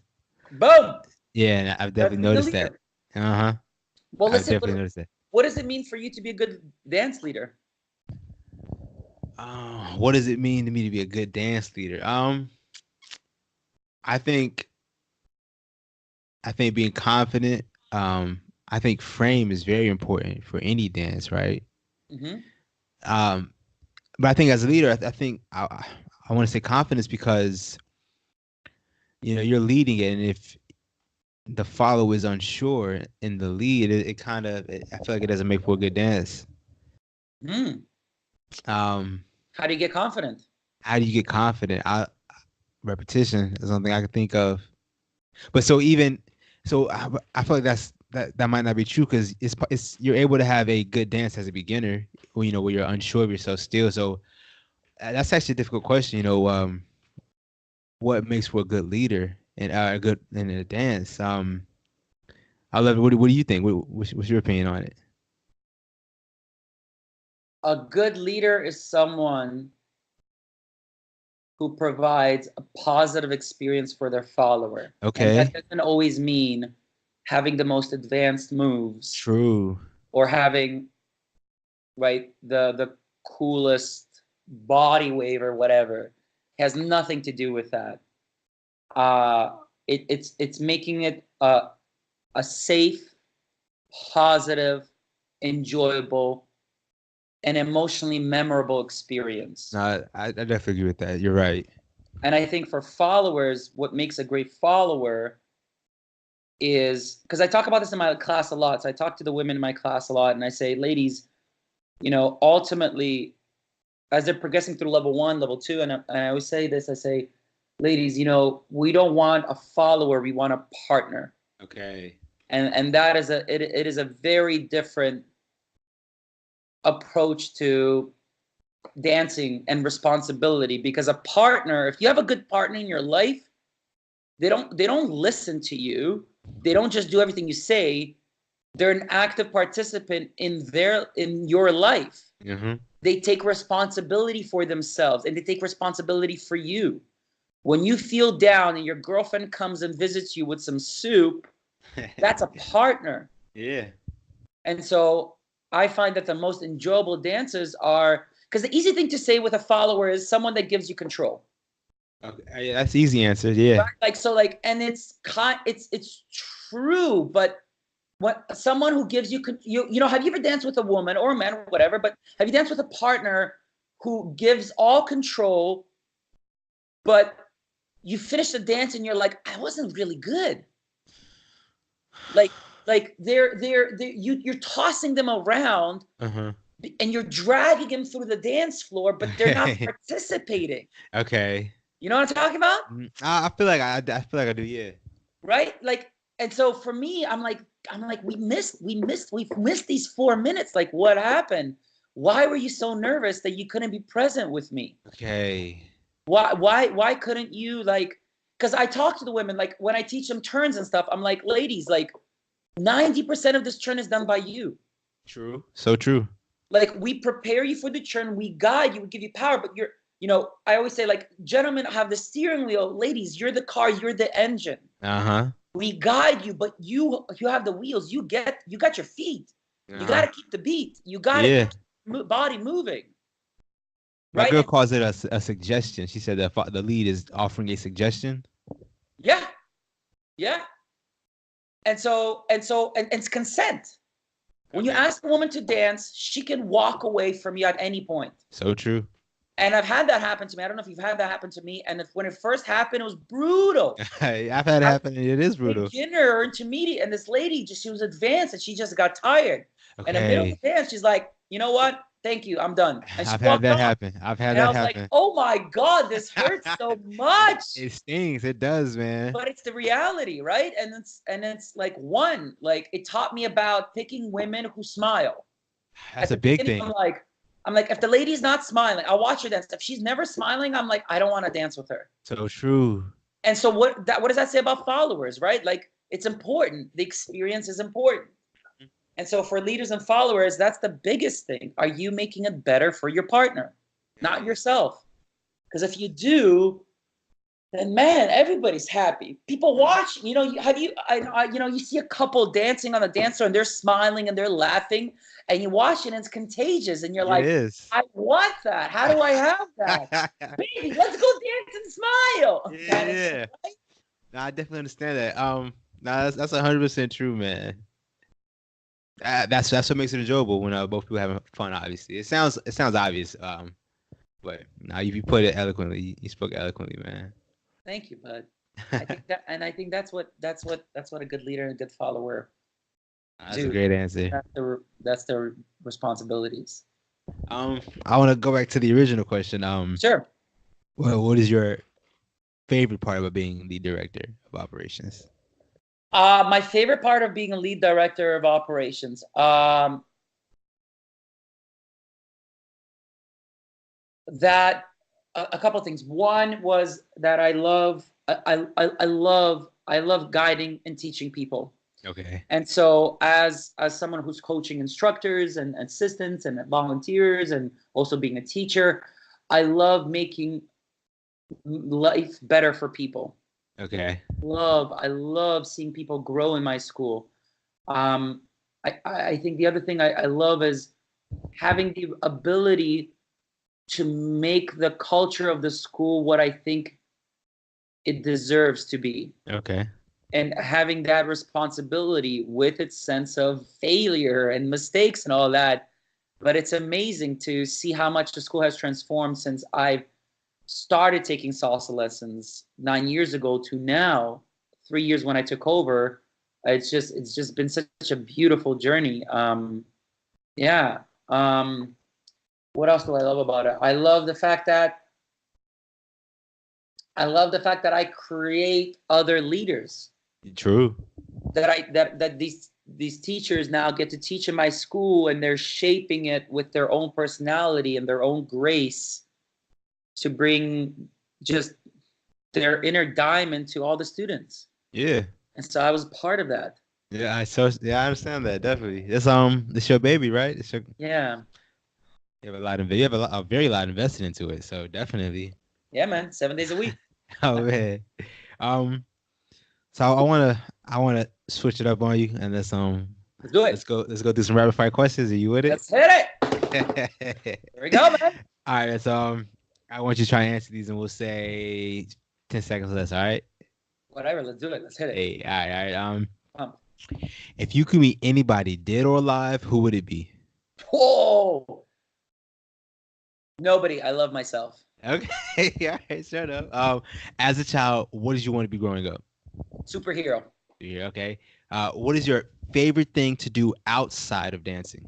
Speaker 2: Boom.
Speaker 1: Yeah, and I've
Speaker 2: That's
Speaker 1: definitely
Speaker 2: being a
Speaker 1: noticed that.
Speaker 2: leader.
Speaker 1: Uh-huh.
Speaker 2: Well,
Speaker 1: I've
Speaker 2: listen,
Speaker 1: definitely noticed that.
Speaker 2: what does it mean for you to be a good dance leader?
Speaker 1: What does it mean to me to be a good dance leader? I think I think being confident. I think frame is very important for any dance, right?
Speaker 2: Mm-hmm.
Speaker 1: Um, but I think as a leader, I think I want to say confidence because you're leading it, and if the follower is unsure in the lead, it kind of I feel like it doesn't make for a good dance.
Speaker 2: Mm.
Speaker 1: Um,
Speaker 2: How do you get confident?
Speaker 1: how do you get confident? Repetition is something I can think of. But I feel like that might not be true because it's you're able to have a good dance as a beginner, where you're unsure of yourself still. So that's actually a difficult question. What makes for a good leader and a good in a dance? I love it. What do you think? What's your opinion on it?
Speaker 2: A good leader is someone who provides a positive experience for their follower. And that
Speaker 1: Okay,
Speaker 2: doesn't always mean having the most advanced moves
Speaker 1: true.
Speaker 2: or having right the coolest body wave or whatever. It has nothing to do with that. It's making it a safe, positive, enjoyable, and emotionally memorable experience.
Speaker 1: No, I definitely agree with that. You're right.
Speaker 2: And I think for followers, what makes a great follower is because I talk about this in my class a lot. So I talk to the women in my class a lot, and I say, ladies, ultimately, as they're progressing through level 1, level 2, and I always say this, I say, ladies, we don't want a follower, we want a partner.
Speaker 1: Okay.
Speaker 2: And that is it is a very different approach to dancing and responsibility, because a partner, if you have a good partner in your life, they don't listen to you, they don't just do everything you say, they're an active participant in your life.
Speaker 1: Mm-hmm.
Speaker 2: They take responsibility for themselves and they take responsibility for you. When you feel down and your girlfriend comes and visits you with some soup, that's a partner.
Speaker 1: Yeah.
Speaker 2: And so I find that the most enjoyable dances are, because the easy thing to say with a follower is someone that gives you control.
Speaker 1: Okay. Yeah, that's easy answer. Yeah.
Speaker 2: Right? And it's true, but what someone who gives have you ever danced with a woman or a man or whatever, but have you danced with a partner who gives all control, but you finish the dance and you're like, I wasn't really good. Like you're tossing them around
Speaker 1: Uh-huh.
Speaker 2: and you're dragging them through the dance floor, but they're not participating.
Speaker 1: Okay.
Speaker 2: You know what I'm talking about?
Speaker 1: I feel like I feel like I do. Yeah.
Speaker 2: Right? And so for me, I'm like, we've missed these 4 minutes. Like, what happened? Why were you so nervous that you couldn't be present with me?
Speaker 1: Okay.
Speaker 2: Why couldn't you, like, because I talk to the women, like when I teach them turns and stuff, I'm like, ladies, like 90% of this turn is done by you.
Speaker 1: True. So true.
Speaker 2: Like, we prepare you for the turn, we guide you, we give you power, but I always say, like, gentlemen have the steering wheel, ladies, you're the car, you're the engine.
Speaker 1: Uh-huh.
Speaker 2: We guide you, but you have the wheels. You got your feet. You got
Speaker 1: Uh-huh.
Speaker 2: to keep the beat. You got to
Speaker 1: Yeah.
Speaker 2: keep the body moving,
Speaker 1: My
Speaker 2: right?
Speaker 1: girl
Speaker 2: And
Speaker 1: calls it a suggestion. She said that the lead is offering a suggestion.
Speaker 2: yeah, yeah. And it's consent. When you
Speaker 1: Okay.
Speaker 2: ask a woman to dance, she can walk away from you at any point.
Speaker 1: So true.
Speaker 2: And I've had that happen to me. I don't know if you've had that happen to me. And when it first happened, it was brutal.
Speaker 1: I've had it
Speaker 2: I was
Speaker 1: happen. It is brutal.
Speaker 2: beginner or intermediate, and this lady she was advanced, and she just got tired. In the middle of
Speaker 1: Okay.
Speaker 2: the dance, she's like, you know what? Thank you, I'm done. And she
Speaker 1: I've had
Speaker 2: walked
Speaker 1: that
Speaker 2: off.
Speaker 1: happen. I've had
Speaker 2: And I
Speaker 1: that
Speaker 2: was like,
Speaker 1: happen.
Speaker 2: oh my God, this hurts so much.
Speaker 1: It stings. It does, man.
Speaker 2: But it's the reality, right? And it's like, it taught me about picking women who smile. At
Speaker 1: That's a
Speaker 2: the
Speaker 1: big
Speaker 2: beginning,
Speaker 1: thing.
Speaker 2: I'm like, if the lady's not smiling, I'll watch her dance. If she's never smiling, I'm like, I don't want to dance with her.
Speaker 1: So true.
Speaker 2: And so what does that say about followers, right? Like, it's important. The experience is important. And so for leaders and followers, that's the biggest thing. Are you making it better for your partner, not yourself? Because if you do, then man, everybody's happy. People watch. You see a couple dancing on the dance floor and they're smiling and they're laughing, and you watch it and it's contagious, and you're
Speaker 1: It
Speaker 2: like,
Speaker 1: is.
Speaker 2: I want that. How do I have that? Baby, let's go dance and smile. Kind of thing,
Speaker 1: Yeah.
Speaker 2: right?
Speaker 1: No, I definitely understand that. No, that's 100% true, man. That's what makes it enjoyable when both people having fun. Obviously, it sounds obvious. But now you put it eloquently. You spoke eloquently, man.
Speaker 2: Thank you, bud. I think that's what a good leader and a good follower
Speaker 1: That's a
Speaker 2: do.
Speaker 1: great answer.
Speaker 2: That's their responsibilities.
Speaker 1: I want to go back to the original question.
Speaker 2: Sure.
Speaker 1: What is your favorite part about being the director of operations?
Speaker 2: My favorite part of being a lead director of operations, that a couple of things. One was that I love guiding and teaching people.
Speaker 1: Okay.
Speaker 2: And so as someone who's coaching instructors and assistants and volunteers and also being a teacher, I love making life better for people.
Speaker 1: Okay.
Speaker 2: I love seeing people grow in my school. Um, I think the other thing I love is having the ability to make the culture of the school what I think it deserves to be.
Speaker 1: Okay.
Speaker 2: And having that responsibility with its sense of failure and mistakes and all that. But it's amazing to see how much the school has transformed since I've started taking salsa lessons 9 years ago to now, 3 years when I took over. It's just been such a beautiful journey. Yeah. What else do I love about it? I love the fact that I create other leaders,
Speaker 1: True.
Speaker 2: that these teachers now get to teach in my school, and they're shaping it with their own personality and their own grace to bring just their inner diamond to all the students.
Speaker 1: Yeah.
Speaker 2: And so I was part of that.
Speaker 1: I understand that definitely. It's your baby, right?
Speaker 2: Yeah.
Speaker 1: You have a very lot invested into it, so definitely.
Speaker 2: Yeah, man. 7 days a week.
Speaker 1: Oh man. Um. So I wanna switch it up on you, and
Speaker 2: Let's do
Speaker 1: let's
Speaker 2: it.
Speaker 1: go do some rapid fire questions. Are you with it?
Speaker 2: Let's hit it. Here we go, man.
Speaker 1: All right. So I want you to try and answer these, and we'll say 10 seconds less. All right.
Speaker 2: Whatever. Let's do it. Let's hit it.
Speaker 1: Hey. All right. All right.
Speaker 2: Um,
Speaker 1: If you could meet anybody, dead or alive, who would it be?
Speaker 2: Whoa. Nobody. I love myself.
Speaker 1: Okay. All right. Shut up. As a child, what did you want to be growing up?
Speaker 2: Superhero.
Speaker 1: Yeah. Okay. What is your favorite thing to do outside of dancing?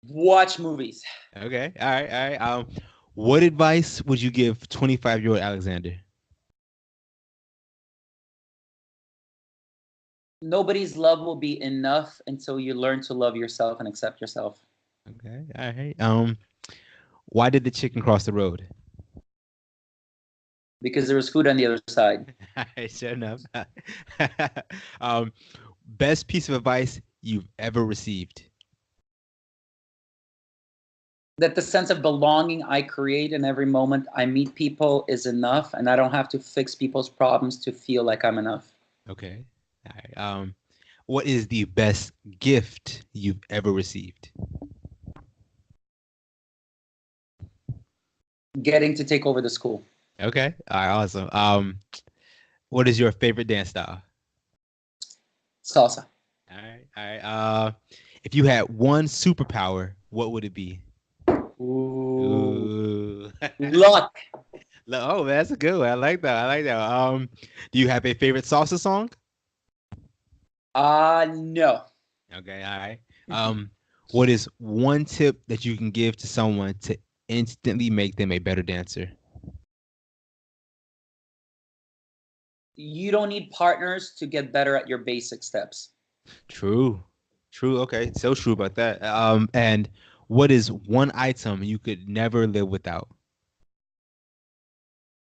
Speaker 2: Watch movies.
Speaker 1: Okay. All right. All right. What advice would you give 25-year-old Alexander?
Speaker 2: Nobody's love will be enough until you learn to love yourself and accept yourself.
Speaker 1: Okay. All right. Why did the chicken cross the road?
Speaker 2: Because there was food on the other side.
Speaker 1: All right. Sure enough. um, best piece of advice you've ever received?
Speaker 2: That the sense of belonging I create in every moment I meet people is enough, and I don't have to fix people's problems to feel like I'm enough.
Speaker 1: Okay. All right. What is the best gift you've ever received?
Speaker 2: Getting to take over the school.
Speaker 1: Okay. All right. Awesome. What is your favorite dance style?
Speaker 2: Salsa.
Speaker 1: All right. All right. If you had one superpower, what would it be?
Speaker 2: Ooh.
Speaker 1: Ooh.
Speaker 2: Luck.
Speaker 1: Oh, man, that's a good one. I like that. I like that. Do you have a favorite salsa song?
Speaker 2: No.
Speaker 1: Okay. All right. What is one tip that you can give to someone to instantly make them a better dancer?
Speaker 2: You don't need partners to get better at your basic steps.
Speaker 1: True. True. Okay. So true about that. And what is one item you could never live without?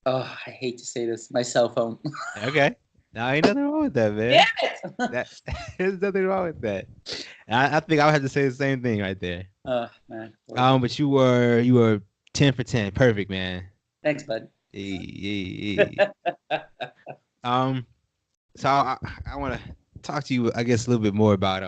Speaker 2: Oh, I hate to say this. My cell phone.
Speaker 1: Okay. No, ain't nothing wrong with that, man.
Speaker 2: Damn it.
Speaker 1: That there's nothing wrong with that. I think I would have to say the same thing right there.
Speaker 2: Man.
Speaker 1: But you were 10 for 10. Perfect, man.
Speaker 2: Thanks, bud.
Speaker 1: Hey, hey, hey. Um, so I want to talk to you, I guess, a little bit more about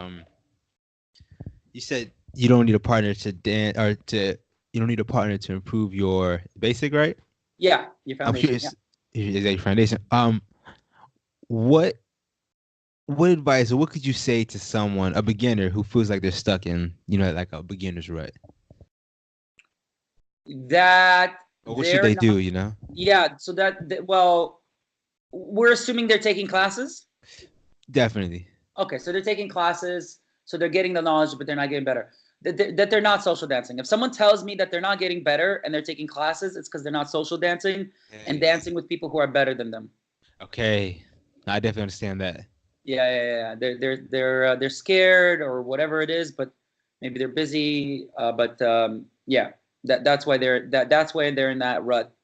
Speaker 1: you said you don't need a partner to dance or to you don't need a partner to improve your basic, right?
Speaker 2: Yeah, your
Speaker 1: I'm
Speaker 2: foundation.
Speaker 1: curious, is that your foundation? What what advice or what could you say to someone, a beginner who feels like they're stuck in, like a beginner's rut?
Speaker 2: That
Speaker 1: Or what should
Speaker 2: they're
Speaker 1: they
Speaker 2: not.
Speaker 1: do?
Speaker 2: Yeah, so well, we're assuming they're taking classes.
Speaker 1: Definitely.
Speaker 2: Okay, so they're taking classes, so they're getting the knowledge, but they're not getting better. That they're not social dancing. If someone tells me that they're not getting better and they're taking classes, it's because they're not social dancing and
Speaker 1: Okay.
Speaker 2: dancing with people who are better than them.
Speaker 1: Okay. I definitely understand that.
Speaker 2: Yeah. They're scared or whatever it is, but maybe they're busy. But yeah, that's why that's why they're in that rut,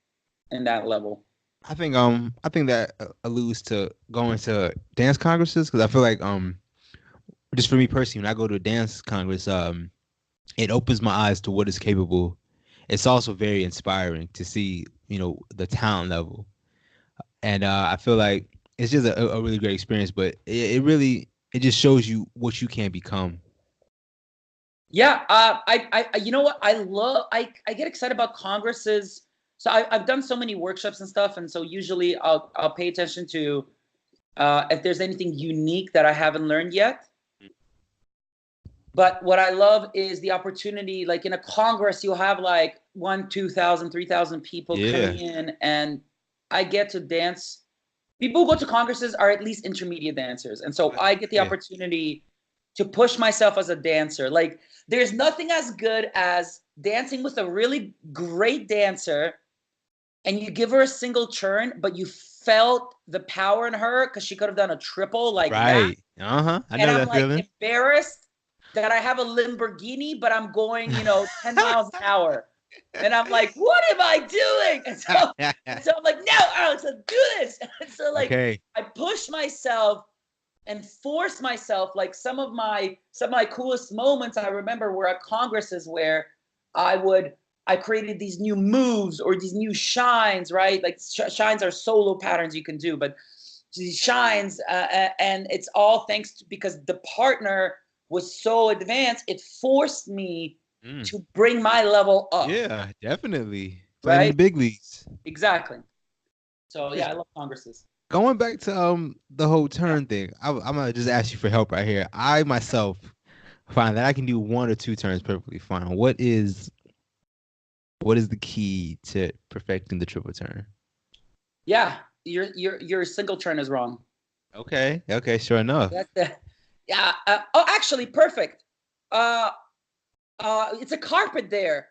Speaker 2: in that level.
Speaker 1: I think that alludes to going to dance congresses because I feel like just for me personally, when I go to a dance congress, it opens my eyes to what is capable. It's also very inspiring to see, the talent level, and I feel like it's just a really great experience. But it really it just shows you what you can become.
Speaker 2: Yeah, you know what? I get excited about congresses. So I've done so many workshops and stuff, and so usually I'll pay attention to if there's anything unique that I haven't learned yet. But what I love is the opportunity. Like in a congress, you'll have like 1, 2,000, 3,000 people
Speaker 1: Yeah,
Speaker 2: coming in, and I get to dance. People who go to congresses are at least intermediate dancers, and so I get the
Speaker 1: yeah,
Speaker 2: opportunity to push myself as a dancer. Like there's nothing as good as dancing with a really great dancer, and you give her a single turn, but you felt the power in her because she could have done a triple like that.
Speaker 1: right. I
Speaker 2: And
Speaker 1: know
Speaker 2: I'm
Speaker 1: that
Speaker 2: like
Speaker 1: feeling.
Speaker 2: embarrassed that I have a Lamborghini, but I'm going, 10 miles an hour. And I'm like, what am I doing? And so I'm like, no, Alex, let's do this. And so like
Speaker 1: Okay.
Speaker 2: I push myself and force myself. Like some of my coolest moments I remember were at congresses where I created these new moves or these new shines, right? Like shines are solo patterns you can do, but these shines, and it's all thanks to because the partner was so advanced. It forced me
Speaker 1: Mm.
Speaker 2: to bring my level up,
Speaker 1: Yeah, definitely. Playing in the
Speaker 2: right?
Speaker 1: big leagues.
Speaker 2: Exactly. So yeah, I love congresses.
Speaker 1: Going back to the whole turn thing, I'm gonna just ask you for help right here. I myself find that I can do one or two turns perfectly fine. What is the key to perfecting the triple turn?
Speaker 2: Yeah, your single turn is wrong.
Speaker 1: Okay, okay, sure enough.
Speaker 2: That's the yeah. Oh, actually, perfect. Uh, it's a carpet there.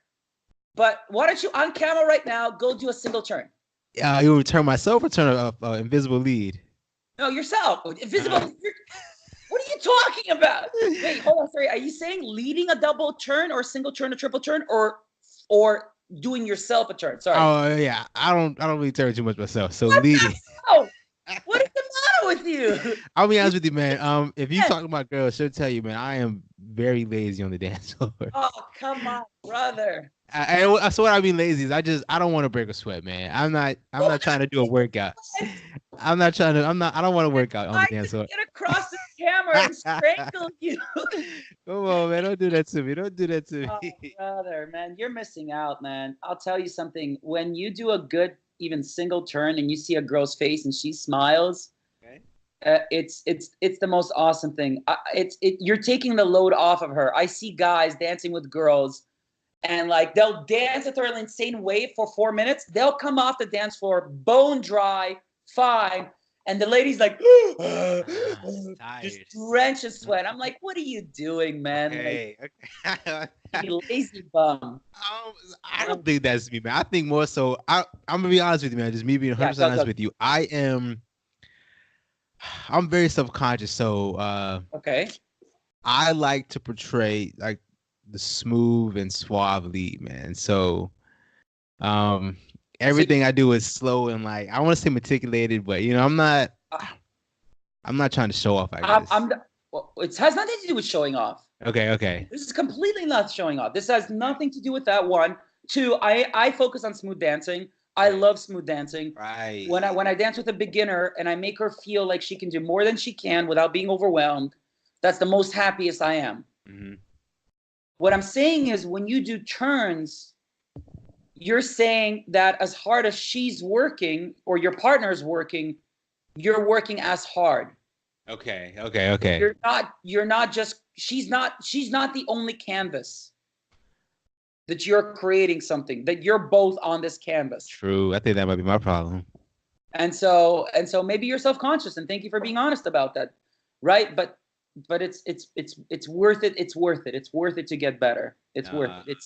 Speaker 2: But why don't you on camera right now go do a single turn?
Speaker 1: You return myself or turn a invisible lead?
Speaker 2: No, yourself. Invisible.
Speaker 1: Uh,
Speaker 2: What are you talking about? Wait, hold on. Sorry. Are you saying leading a double turn or a single turn, a triple turn, or doing yourself a turn? Sorry.
Speaker 1: oh yeah, I don't really turn too much myself. So
Speaker 2: What the
Speaker 1: leading.
Speaker 2: hell? What is the matter with you?
Speaker 1: I'll be
Speaker 2: You
Speaker 1: honest with you, man. If you talk to my girl, she'll tell you, man, I am very lazy on the dance floor.
Speaker 2: oh, come on, brother.
Speaker 1: So what I mean lazy is I don't want to break a sweat, man. I'm not trying to do a workout. I don't want to work out on
Speaker 2: I
Speaker 1: the dance
Speaker 2: could
Speaker 1: floor.
Speaker 2: get across the camera and strangle you.
Speaker 1: Come on, man. Don't do that to me. Don't do that to
Speaker 2: Oh,
Speaker 1: me.
Speaker 2: brother, man, you're missing out, man. I'll tell you something. When you do a good, even single turn, and you see a girl's face and she smiles,
Speaker 1: Okay.
Speaker 2: it's the most awesome thing. You're taking the load off of her. I see guys dancing with girls, and like they'll dance at their insane way for 4 minutes. They'll come off the dance floor bone dry, fine, and the lady's like just
Speaker 1: Tired.
Speaker 2: drenched in sweat. I'm like, what are you doing, man? Like,
Speaker 1: Okay. Okay.
Speaker 2: you lazy bum.
Speaker 1: I don't think that's me, man. I think more so. I'm gonna be honest with you, man. Just me being
Speaker 2: Yeah,
Speaker 1: 100%
Speaker 2: go
Speaker 1: honest
Speaker 2: go.
Speaker 1: with you. I'm very self-conscious, so
Speaker 2: Okay.
Speaker 1: I like to portray like the smooth and suave lead, man. So um,
Speaker 2: So
Speaker 1: everything I do is slow and like I want to say meticulated, but
Speaker 2: uh,
Speaker 1: I'm not trying to show off, I guess.
Speaker 2: I'm well, it has nothing to do with showing off.
Speaker 1: Okay, okay.
Speaker 2: This is completely not showing off. This has nothing to do with that one. Two, I focus on smooth dancing. I love smooth dancing.
Speaker 1: Right.
Speaker 2: When I dance with a beginner and I make her feel like she can do more than she can without being overwhelmed, that's the most happiest I am.
Speaker 1: Mm-hmm.
Speaker 2: What I'm saying is when you do turns, you're saying that as hard as she's working or your partner is working, you're working as hard.
Speaker 1: Okay. Okay.
Speaker 2: You're not just she's not the only canvas that you're creating something, that you're both on this canvas.
Speaker 1: True. I think that might be my problem.
Speaker 2: And so maybe you're self-conscious, and thank you for being honest about that. Right? But it's worth it. It's worth it. It's worth it to get better. It's worth it.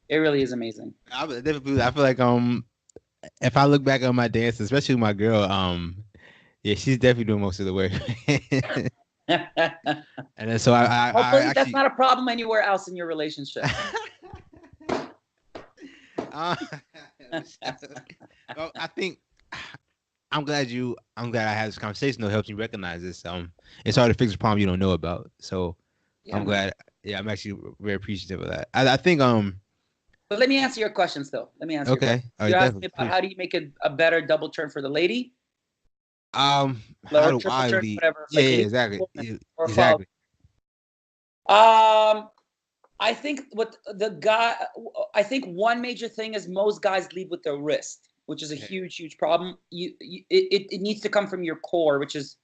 Speaker 2: It really is amazing.
Speaker 1: I feel like if I look back on my dances, especially with my girl, yeah, she's definitely doing most of the work. And then so
Speaker 2: hopefully
Speaker 1: I
Speaker 2: that's not a problem anywhere else in your relationship.
Speaker 1: Well, I think I'm glad I had this conversation that helps you recognize this. It's hard to fix a problem you don't know about. So I'm glad. Yeah, I'm actually very appreciative of that. I think
Speaker 2: But let me answer your question still. Let me answer.
Speaker 1: Okay.
Speaker 2: You asked me about how do you make a better double turn for the lady?
Speaker 1: How do I lead?
Speaker 2: Whatever.
Speaker 1: Yeah, exactly.
Speaker 2: Exactly. I think I think one major thing is most guys lead with their wrist, which is a huge problem. It needs to come from your core, which is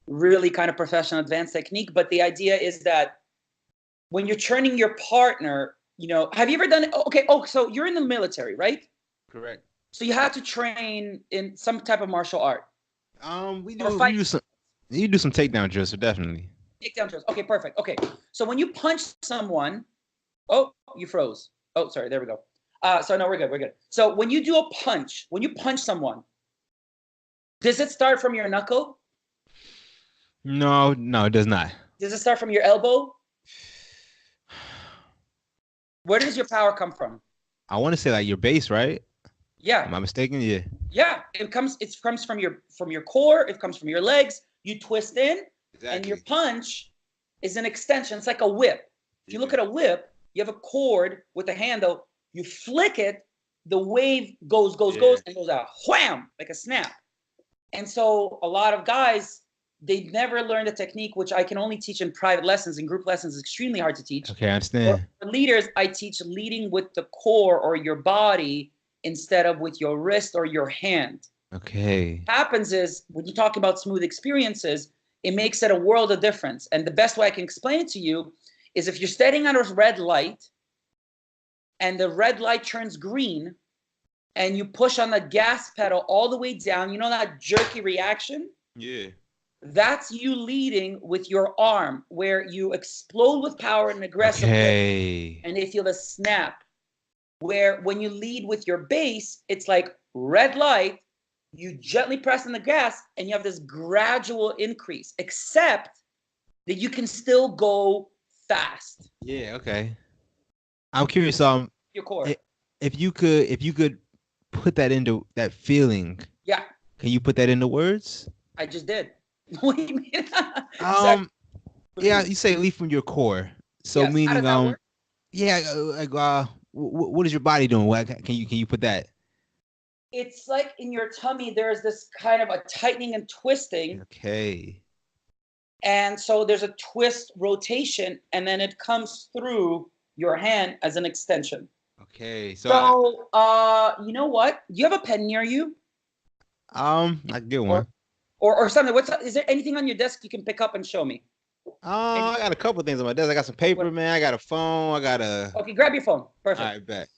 Speaker 2: really kind of professional advanced technique. But the idea is that when you're turning your partner, have you ever done it? Okay. Oh, so you're in the military, right?
Speaker 1: Correct.
Speaker 2: So you have to train in some type of martial art.
Speaker 1: We do some. You do some takedown drills, so definitely.
Speaker 2: Takedown drills. Okay, perfect. Okay, so when you punch someone, oh, you froze. Oh, sorry. There we go. So no, we're good. We're good. So when you do a punch, when you punch someone, does it start from your knuckle?
Speaker 1: No, it does not.
Speaker 2: Does it start from your elbow? Where does your power come from?
Speaker 1: I want to say like your base, right?
Speaker 2: Yeah.
Speaker 1: Am I mistaken? Yeah.
Speaker 2: Yeah. It comes from your core. It comes from your legs. You twist in, and your punch is an extension. It's like a whip. If you look at a whip, you have a cord with a handle. You flick it, the wave goes, and goes out. Wham! Like a snap. And so a lot of guys, they never learn the technique, which I can only teach in private lessons. In group lessons, it's extremely hard to teach.
Speaker 1: Okay, I understand.
Speaker 2: For leaders, I teach leading with the core or your body instead of with your wrist or your hand.
Speaker 1: Okay.
Speaker 2: What happens is when you talk about smooth experiences, it makes it a world of difference. And the best way I can explain it to you is if you're standing under a red light and the red light turns green and you push on the gas pedal all the way down, you know that jerky reaction?
Speaker 1: Yeah.
Speaker 2: That's you leading with your arm, where you explode with power and aggressive way, and they feel the snap. Where when you lead with your base, it's like red light, you gently press on the gas, and you have this gradual increase, except that you can still go fast.
Speaker 1: Yeah, okay. I'm curious,
Speaker 2: your core.
Speaker 1: If you could put that into that feeling.
Speaker 2: Yeah.
Speaker 1: Can you put that into words?
Speaker 2: I just did. What do you mean?
Speaker 1: Yeah, you say lead from your core. So
Speaker 2: yes.
Speaker 1: meaning what is your body doing? What can you put that?
Speaker 2: It's like in your tummy there's this kind of a tightening and twisting.
Speaker 1: Okay.
Speaker 2: And so there's a twist rotation, and then it comes through your hand as an extension.
Speaker 1: Okay.
Speaker 2: So you know what? Do you have a pen near you?
Speaker 1: I can get one.
Speaker 2: Or something. Is there anything on your desk you can pick up and show me?
Speaker 1: I got a couple of things on my desk. I got some paper, man. I got a phone.
Speaker 2: Okay, grab your phone. Perfect.
Speaker 1: All right, bet.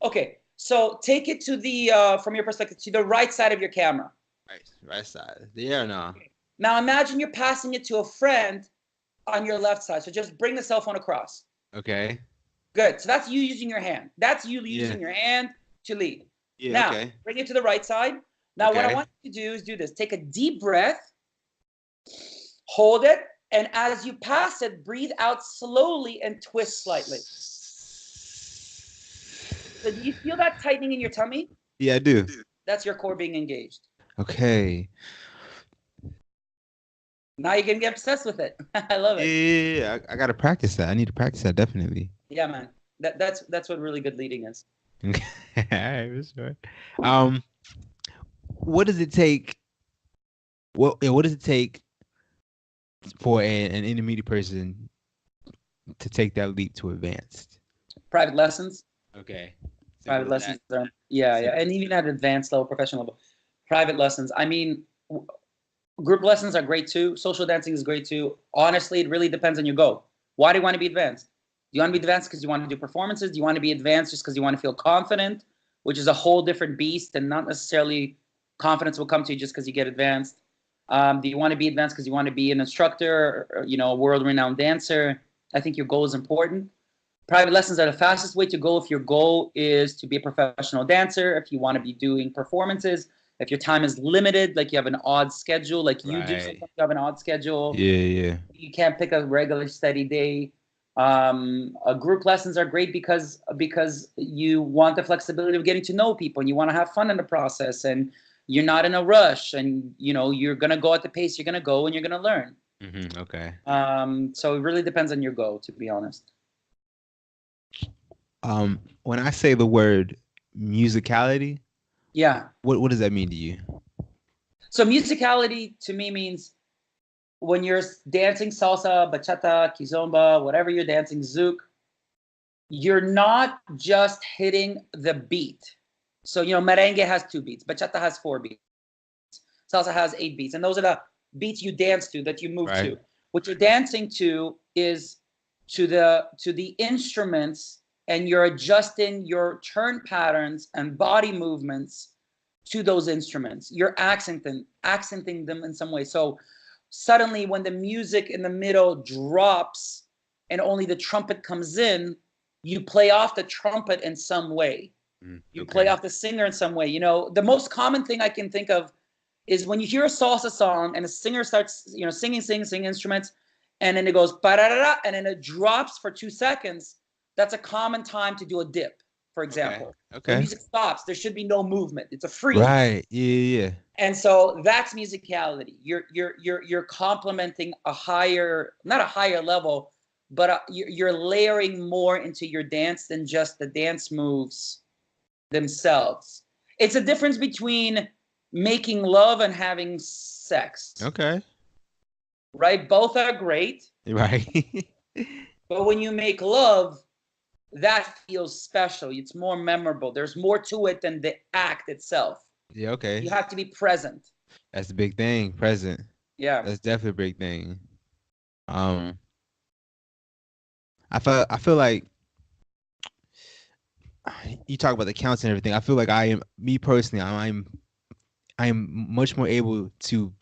Speaker 2: Okay, so take it to the from your perspective to the right side of your camera.
Speaker 1: Right side. There now.
Speaker 2: Okay. Now imagine you're passing it to a friend on your left side. So just bring the cell phone across.
Speaker 1: Okay.
Speaker 2: Good. So that's you using your hand. That's you using your hand to lead.
Speaker 1: Yeah.
Speaker 2: Now bring it to the right side. Now, what I want you to do is do this. Take a deep breath, hold it, and as you pass it, breathe out slowly and twist slightly. So do you feel that tightening in your tummy?
Speaker 1: Yeah, I do.
Speaker 2: That's your core being engaged.
Speaker 1: Okay.
Speaker 2: Now you can get obsessed with it. I love it.
Speaker 1: Yeah, I got to practice that. I need to practice that, definitely.
Speaker 2: Yeah, man. That's what really good leading is.
Speaker 1: Okay. All right, for sure. Um, what does it take? What does it take for an intermediate person to take that leap to advanced?
Speaker 2: Private lessons.
Speaker 1: Okay. Simple
Speaker 2: Private
Speaker 1: as that.
Speaker 2: lessons are, yeah, yeah,
Speaker 1: Simple.
Speaker 2: and even at advanced level, professional level, private lessons. I mean, group lessons are great too. Social dancing is great too. Honestly, it really depends on your goal. Why do you want to be advanced? Do you want to be advanced because you want to do performances? Do you want to be advanced just because you want to feel confident, which is a whole different beast, and not necessarily confidence will come to you just because you get advanced. Do you want to be advanced because you want to be an instructor, or, a world-renowned dancer? I think your goal is important. Private lessons are the fastest way to go if your goal is to be a professional dancer, if you want to be doing performances, if your time is limited, like you have an odd schedule, like you do,
Speaker 1: Right.
Speaker 2: sometimes you have an odd schedule.
Speaker 1: Yeah, yeah.
Speaker 2: You can't pick a regular steady day. Group lessons are great because you want the flexibility of getting to know people and you want to have fun in the process and you're not in a rush and you're gonna go at the pace you're gonna go and you're gonna learn.
Speaker 1: Okay.
Speaker 2: So it really depends on your goal, to be honest.
Speaker 1: When I say the word musicality,
Speaker 2: Yeah.
Speaker 1: what does that mean to you?
Speaker 2: So musicality to me means when you're dancing salsa, bachata, kizomba, whatever you're dancing, zouk, you're not just hitting the beat. So, merengue has 2 beats, bachata has 4 beats, salsa has 8 beats, and those are the beats you dance to, that you move
Speaker 1: Right.
Speaker 2: to. What you're dancing to is to the instruments, and you're adjusting your turn patterns and body movements to those instruments. You're accenting them in some way. So suddenly when the music in the middle drops and only the trumpet comes in, you play off the trumpet in some way. You play
Speaker 1: Okay.
Speaker 2: off the singer in some way. The most common thing I can think of is when you hear a salsa song and a singer starts, singing instruments, and then it goes ba-da-da-da, and then it drops for 2 seconds. That's a common time to do a dip, for
Speaker 1: Okay.
Speaker 2: example. The
Speaker 1: Okay.
Speaker 2: music stops. There should be no movement. It's a freeze.
Speaker 1: Right. Yeah, yeah, yeah.
Speaker 2: And so that's musicality. You're complementing a higher, not a higher level, but you're layering more into your dance than just the dance moves themselves. It's a difference between making love and having sex,
Speaker 1: Okay.
Speaker 2: right? Both are great,
Speaker 1: Right.
Speaker 2: but when you make love, that feels special. It's more memorable. There's more to it than the act itself.
Speaker 1: Yeah, okay.
Speaker 2: You have to be present.
Speaker 1: That's the big thing, present.
Speaker 2: Yeah.
Speaker 1: That's definitely a big thing. Um, I feel like you talk about the counts and everything. I feel like I am me personally, I'm much more able to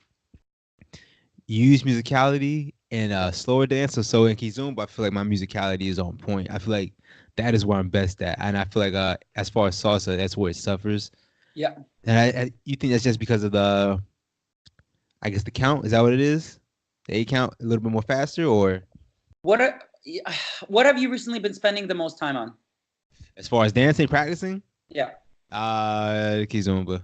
Speaker 1: use musicality in a slower dance. So in Kizumba, I feel like my musicality is on point. I feel like that is where I'm best at. And I feel like as far as salsa, that's where it suffers.
Speaker 2: Yeah.
Speaker 1: And you think that's just because of I guess the count? Is that what it is? The 8 count a little bit more faster, or
Speaker 2: What are, what have you recently been spending the most time on?
Speaker 1: as far as dancing, practicing?
Speaker 2: Yeah.
Speaker 1: Kizomba.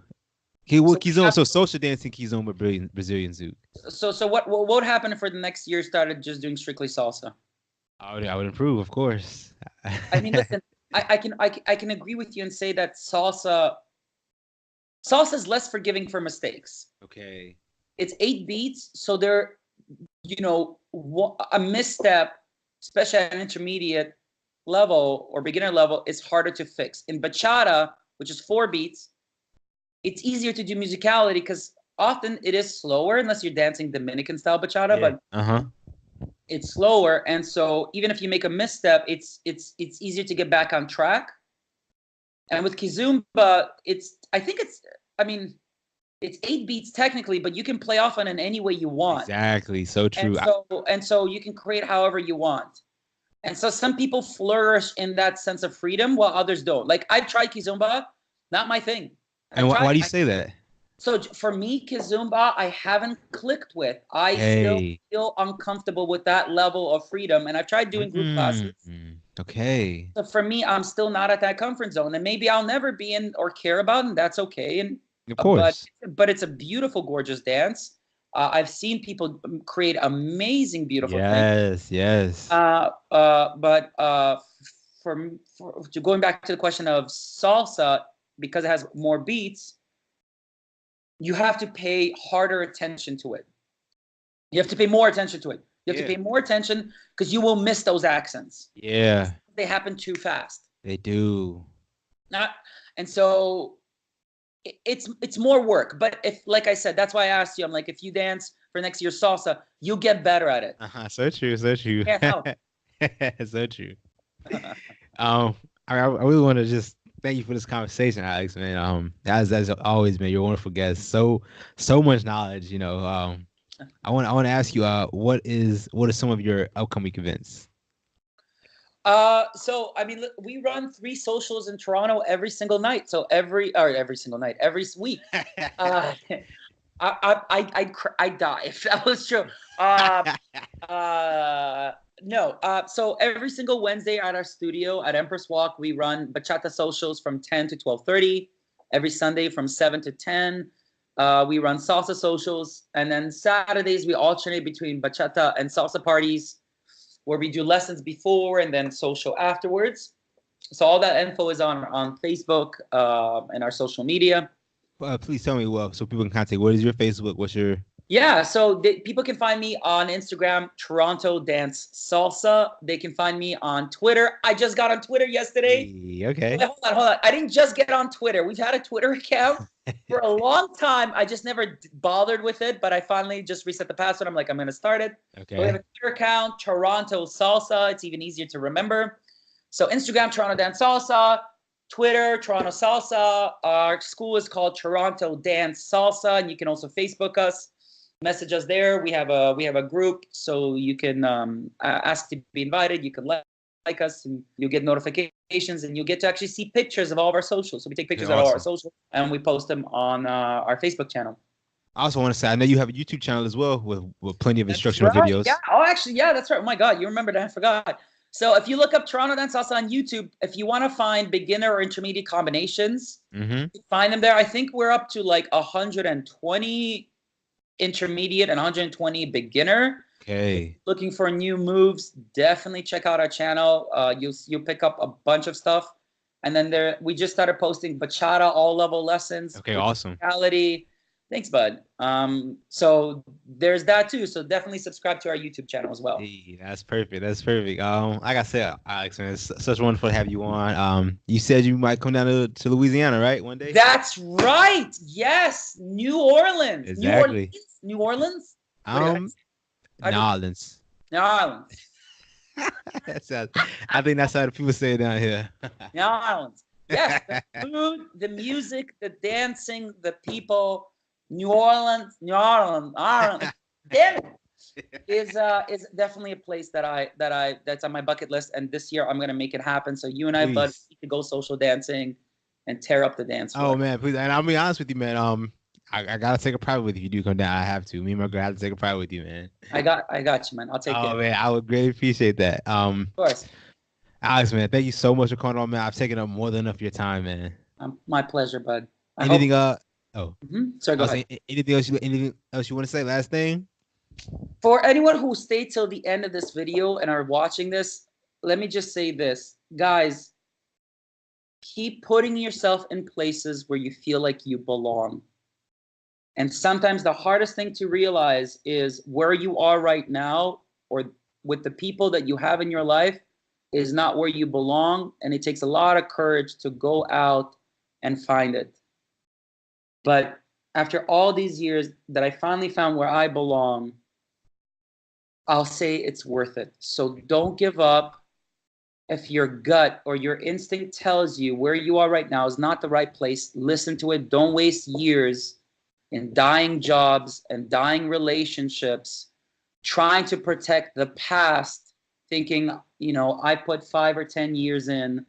Speaker 2: So
Speaker 1: Kizomba. So social dancing, Kizomba, Brazilian Zouk.
Speaker 2: so what would happen if for the next year started just doing strictly salsa?
Speaker 1: I would improve, of course.
Speaker 2: I mean, listen, I can agree with you and say that salsa is less forgiving for mistakes.
Speaker 1: Okay.
Speaker 2: It's 8 beats, so there, a misstep, especially at an intermediate level or beginner level, is harder to fix. In bachata, which is 4 beats, it's easier to do musicality because often it is slower unless you're dancing Dominican style bachata,
Speaker 1: Yeah.
Speaker 2: but
Speaker 1: Uh-huh.
Speaker 2: it's slower, and so even if you make a misstep, it's easier to get back on track. And with kizumba, I mean, it's 8 beats technically, but you can play off on it in any way you want.
Speaker 1: Exactly. So
Speaker 2: And
Speaker 1: true.
Speaker 2: so you can create however you want. And so some people flourish in that sense of freedom while others don't. Like I've tried kizumba, not my thing.
Speaker 1: And why do you say that?
Speaker 2: So for me, kizumba, I haven't clicked with. I still
Speaker 1: Okay.
Speaker 2: feel uncomfortable with that level of freedom. And I've tried doing group classes.
Speaker 1: Okay.
Speaker 2: So for me, I'm still not at that comfort zone. And maybe I'll never be in or care about, and that's okay. And
Speaker 1: Of
Speaker 2: but
Speaker 1: course.
Speaker 2: but it's a beautiful, gorgeous dance. I've seen people create amazing, beautiful things.
Speaker 1: Yes. Yes.
Speaker 2: But going back to the question of salsa, because it has more beats, you have to pay harder attention to it. You have to pay more attention to it. You have to pay more attention because you will miss those accents.
Speaker 1: Yeah.
Speaker 2: They happen too fast.
Speaker 1: They do.
Speaker 2: And so it's more work. But if, like I said, that's why I asked you, I'm like, if you dance for next year's salsa, you'll get better at it.
Speaker 1: So true. So true.
Speaker 2: Can't help.
Speaker 1: So true. I really want to just thank you for this conversation, Alex, man. As always, man, you're a wonderful guest. So much knowledge, I want to ask you, what are some of your upcoming events?
Speaker 2: So I mean, we run 3 socials in Toronto every single night. So every week. I'd die if that was true. No. So every single Wednesday at our studio at Empress Walk, we run bachata socials from 10 to 12:30. Every Sunday from 7 to 10. We run salsa socials, and then Saturdays we alternate between bachata and salsa parties, where we do lessons before and then social afterwards. So all that info is on Facebook and our social media.
Speaker 1: Please tell me, so people can contact. What is your Facebook? What's your...
Speaker 2: Yeah, so people can find me on Instagram, Toronto-Dance-Salsa. They can find me on Twitter. I just got on Twitter yesterday.
Speaker 1: Okay.
Speaker 2: Wait, hold on. I didn't just get on Twitter. We've had a Twitter account for a long time. I just never bothered with it, but I finally just reset the password. I'm like, I'm going to start it.
Speaker 1: Okay.
Speaker 2: So we have a Twitter account, Toronto-Salsa. It's even easier to remember. So Instagram, Toronto-Dance-Salsa. Twitter, Toronto Salsa. Our school is called Toronto-Dance-Salsa, and you can also Facebook us, message us there. We have a group, so you can ask to be invited. You can like us, and you'll get notifications, and you'll get to actually see pictures of all of our socials. So we take pictures of all our socials, and we post them on our Facebook channel.
Speaker 1: I also want to say, I know you have a YouTube channel as well with plenty of instructional videos.
Speaker 2: Yeah. Oh, actually, yeah, that's right. Oh my God, you remembered that. I forgot. So if you look up Toronto-Dance-Salsa on YouTube, if you want to find beginner or intermediate combinations, find them there. I think we're up to like 120 intermediate and 120 beginner.
Speaker 1: Okay.
Speaker 2: Looking for new moves, definitely check out our channel. You'll pick up a bunch of stuff. And then we just started posting bachata all level lessons.
Speaker 1: Okay, awesome.
Speaker 2: Reality. Thanks, bud. So there's that too. So definitely subscribe to our YouTube channel as well.
Speaker 1: Hey, that's perfect. That's perfect. Like I said, Alex, man, it's such wonderful to have you on. You said you might come down to Louisiana, right? One day.
Speaker 2: That's right. Yes, New Orleans.
Speaker 1: Exactly.
Speaker 2: New Orleans.
Speaker 1: New Orleans. New Orleans. I think that's how the people say it down here.
Speaker 2: New Orleans. Yes, the food, the music, the dancing, the people. New Orleans. Damn it. Is definitely a place that's on my bucket list, and this year I'm gonna make it happen. So you and I, bud, need to go social dancing and tear up the dance floor.
Speaker 1: Oh man, please! And I'll be honest with you, man. I gotta take a private with you. If you do come down, I have to. Me and my girl have to take a private with you, man.
Speaker 2: I got you, man. I'll take it.
Speaker 1: Oh man, I would greatly appreciate that.
Speaker 2: Of course.
Speaker 1: Alex, man, thank you so much for coming on, man. I've taken up more than enough of your time, man.
Speaker 2: My pleasure, bud.
Speaker 1: Anything?
Speaker 2: Sorry, go ahead.
Speaker 1: Anything else you want to say? Last thing.
Speaker 2: For anyone who stayed till the end of this video and are watching this, let me just say this, guys. Keep putting yourself in places where you feel like you belong. And sometimes the hardest thing to realize is where you are right now, or with the people that you have in your life, is not where you belong. And it takes a lot of courage to go out and find it. But after all these years that I finally found where I belong, I'll say it's worth it. So don't give up. If your gut or your instinct tells you where you are right now is not the right place, listen to it. Don't waste years in dying jobs and dying relationships, trying to protect the past, thinking, I put 5 or 10 years in,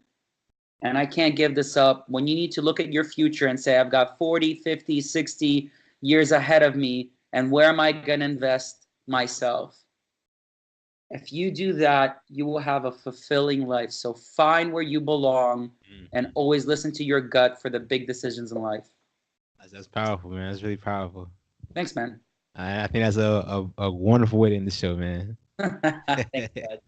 Speaker 2: and I can't give this up, when you need to look at your future and say, I've got 40, 50, 60 years ahead of me, and where am I going to invest myself? If you do that, you will have a fulfilling life. So find where you belong and always listen to your gut for the big decisions in life.
Speaker 1: That's powerful, man. That's really powerful.
Speaker 2: Thanks, man.
Speaker 1: I think that's a wonderful way to end the show, man.
Speaker 2: Thanks, bud.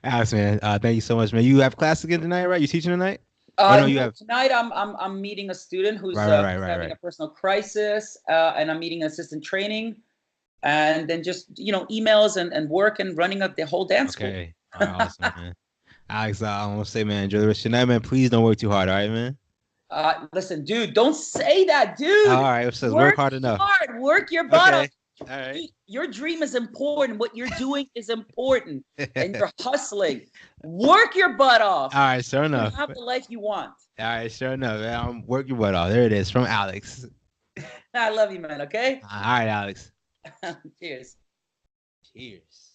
Speaker 1: Alex, man, thank you so much, man. You have class again tonight, right? You teaching tonight? Oh no, you
Speaker 2: No,
Speaker 1: have.
Speaker 2: tonight I'm meeting a student
Speaker 1: Right, right, right,
Speaker 2: who's
Speaker 1: right,
Speaker 2: having a
Speaker 1: right.
Speaker 2: personal crisis, and I'm meeting assistant training, and then just emails and work and running up the whole dance school.
Speaker 1: Okay. All right, awesome, man. Alex, I want to say, man, enjoy the rest of your night, man. Please don't work too hard, all right, man?
Speaker 2: Listen, dude, don't say that,
Speaker 1: All
Speaker 2: dude.
Speaker 1: right, it says work
Speaker 2: Work
Speaker 1: hard enough.
Speaker 2: hard, work your butt off.
Speaker 1: Okay. All right.
Speaker 2: Your dream is important. What you're doing is important, and you're hustling. Work your butt off.
Speaker 1: All right, sure
Speaker 2: You can
Speaker 1: enough.
Speaker 2: have the life you want.
Speaker 1: All right, sure enough. Work your butt off. There it is from Alex.
Speaker 2: I love you, man. Okay.
Speaker 1: All right, Alex.
Speaker 2: Cheers.
Speaker 1: Cheers.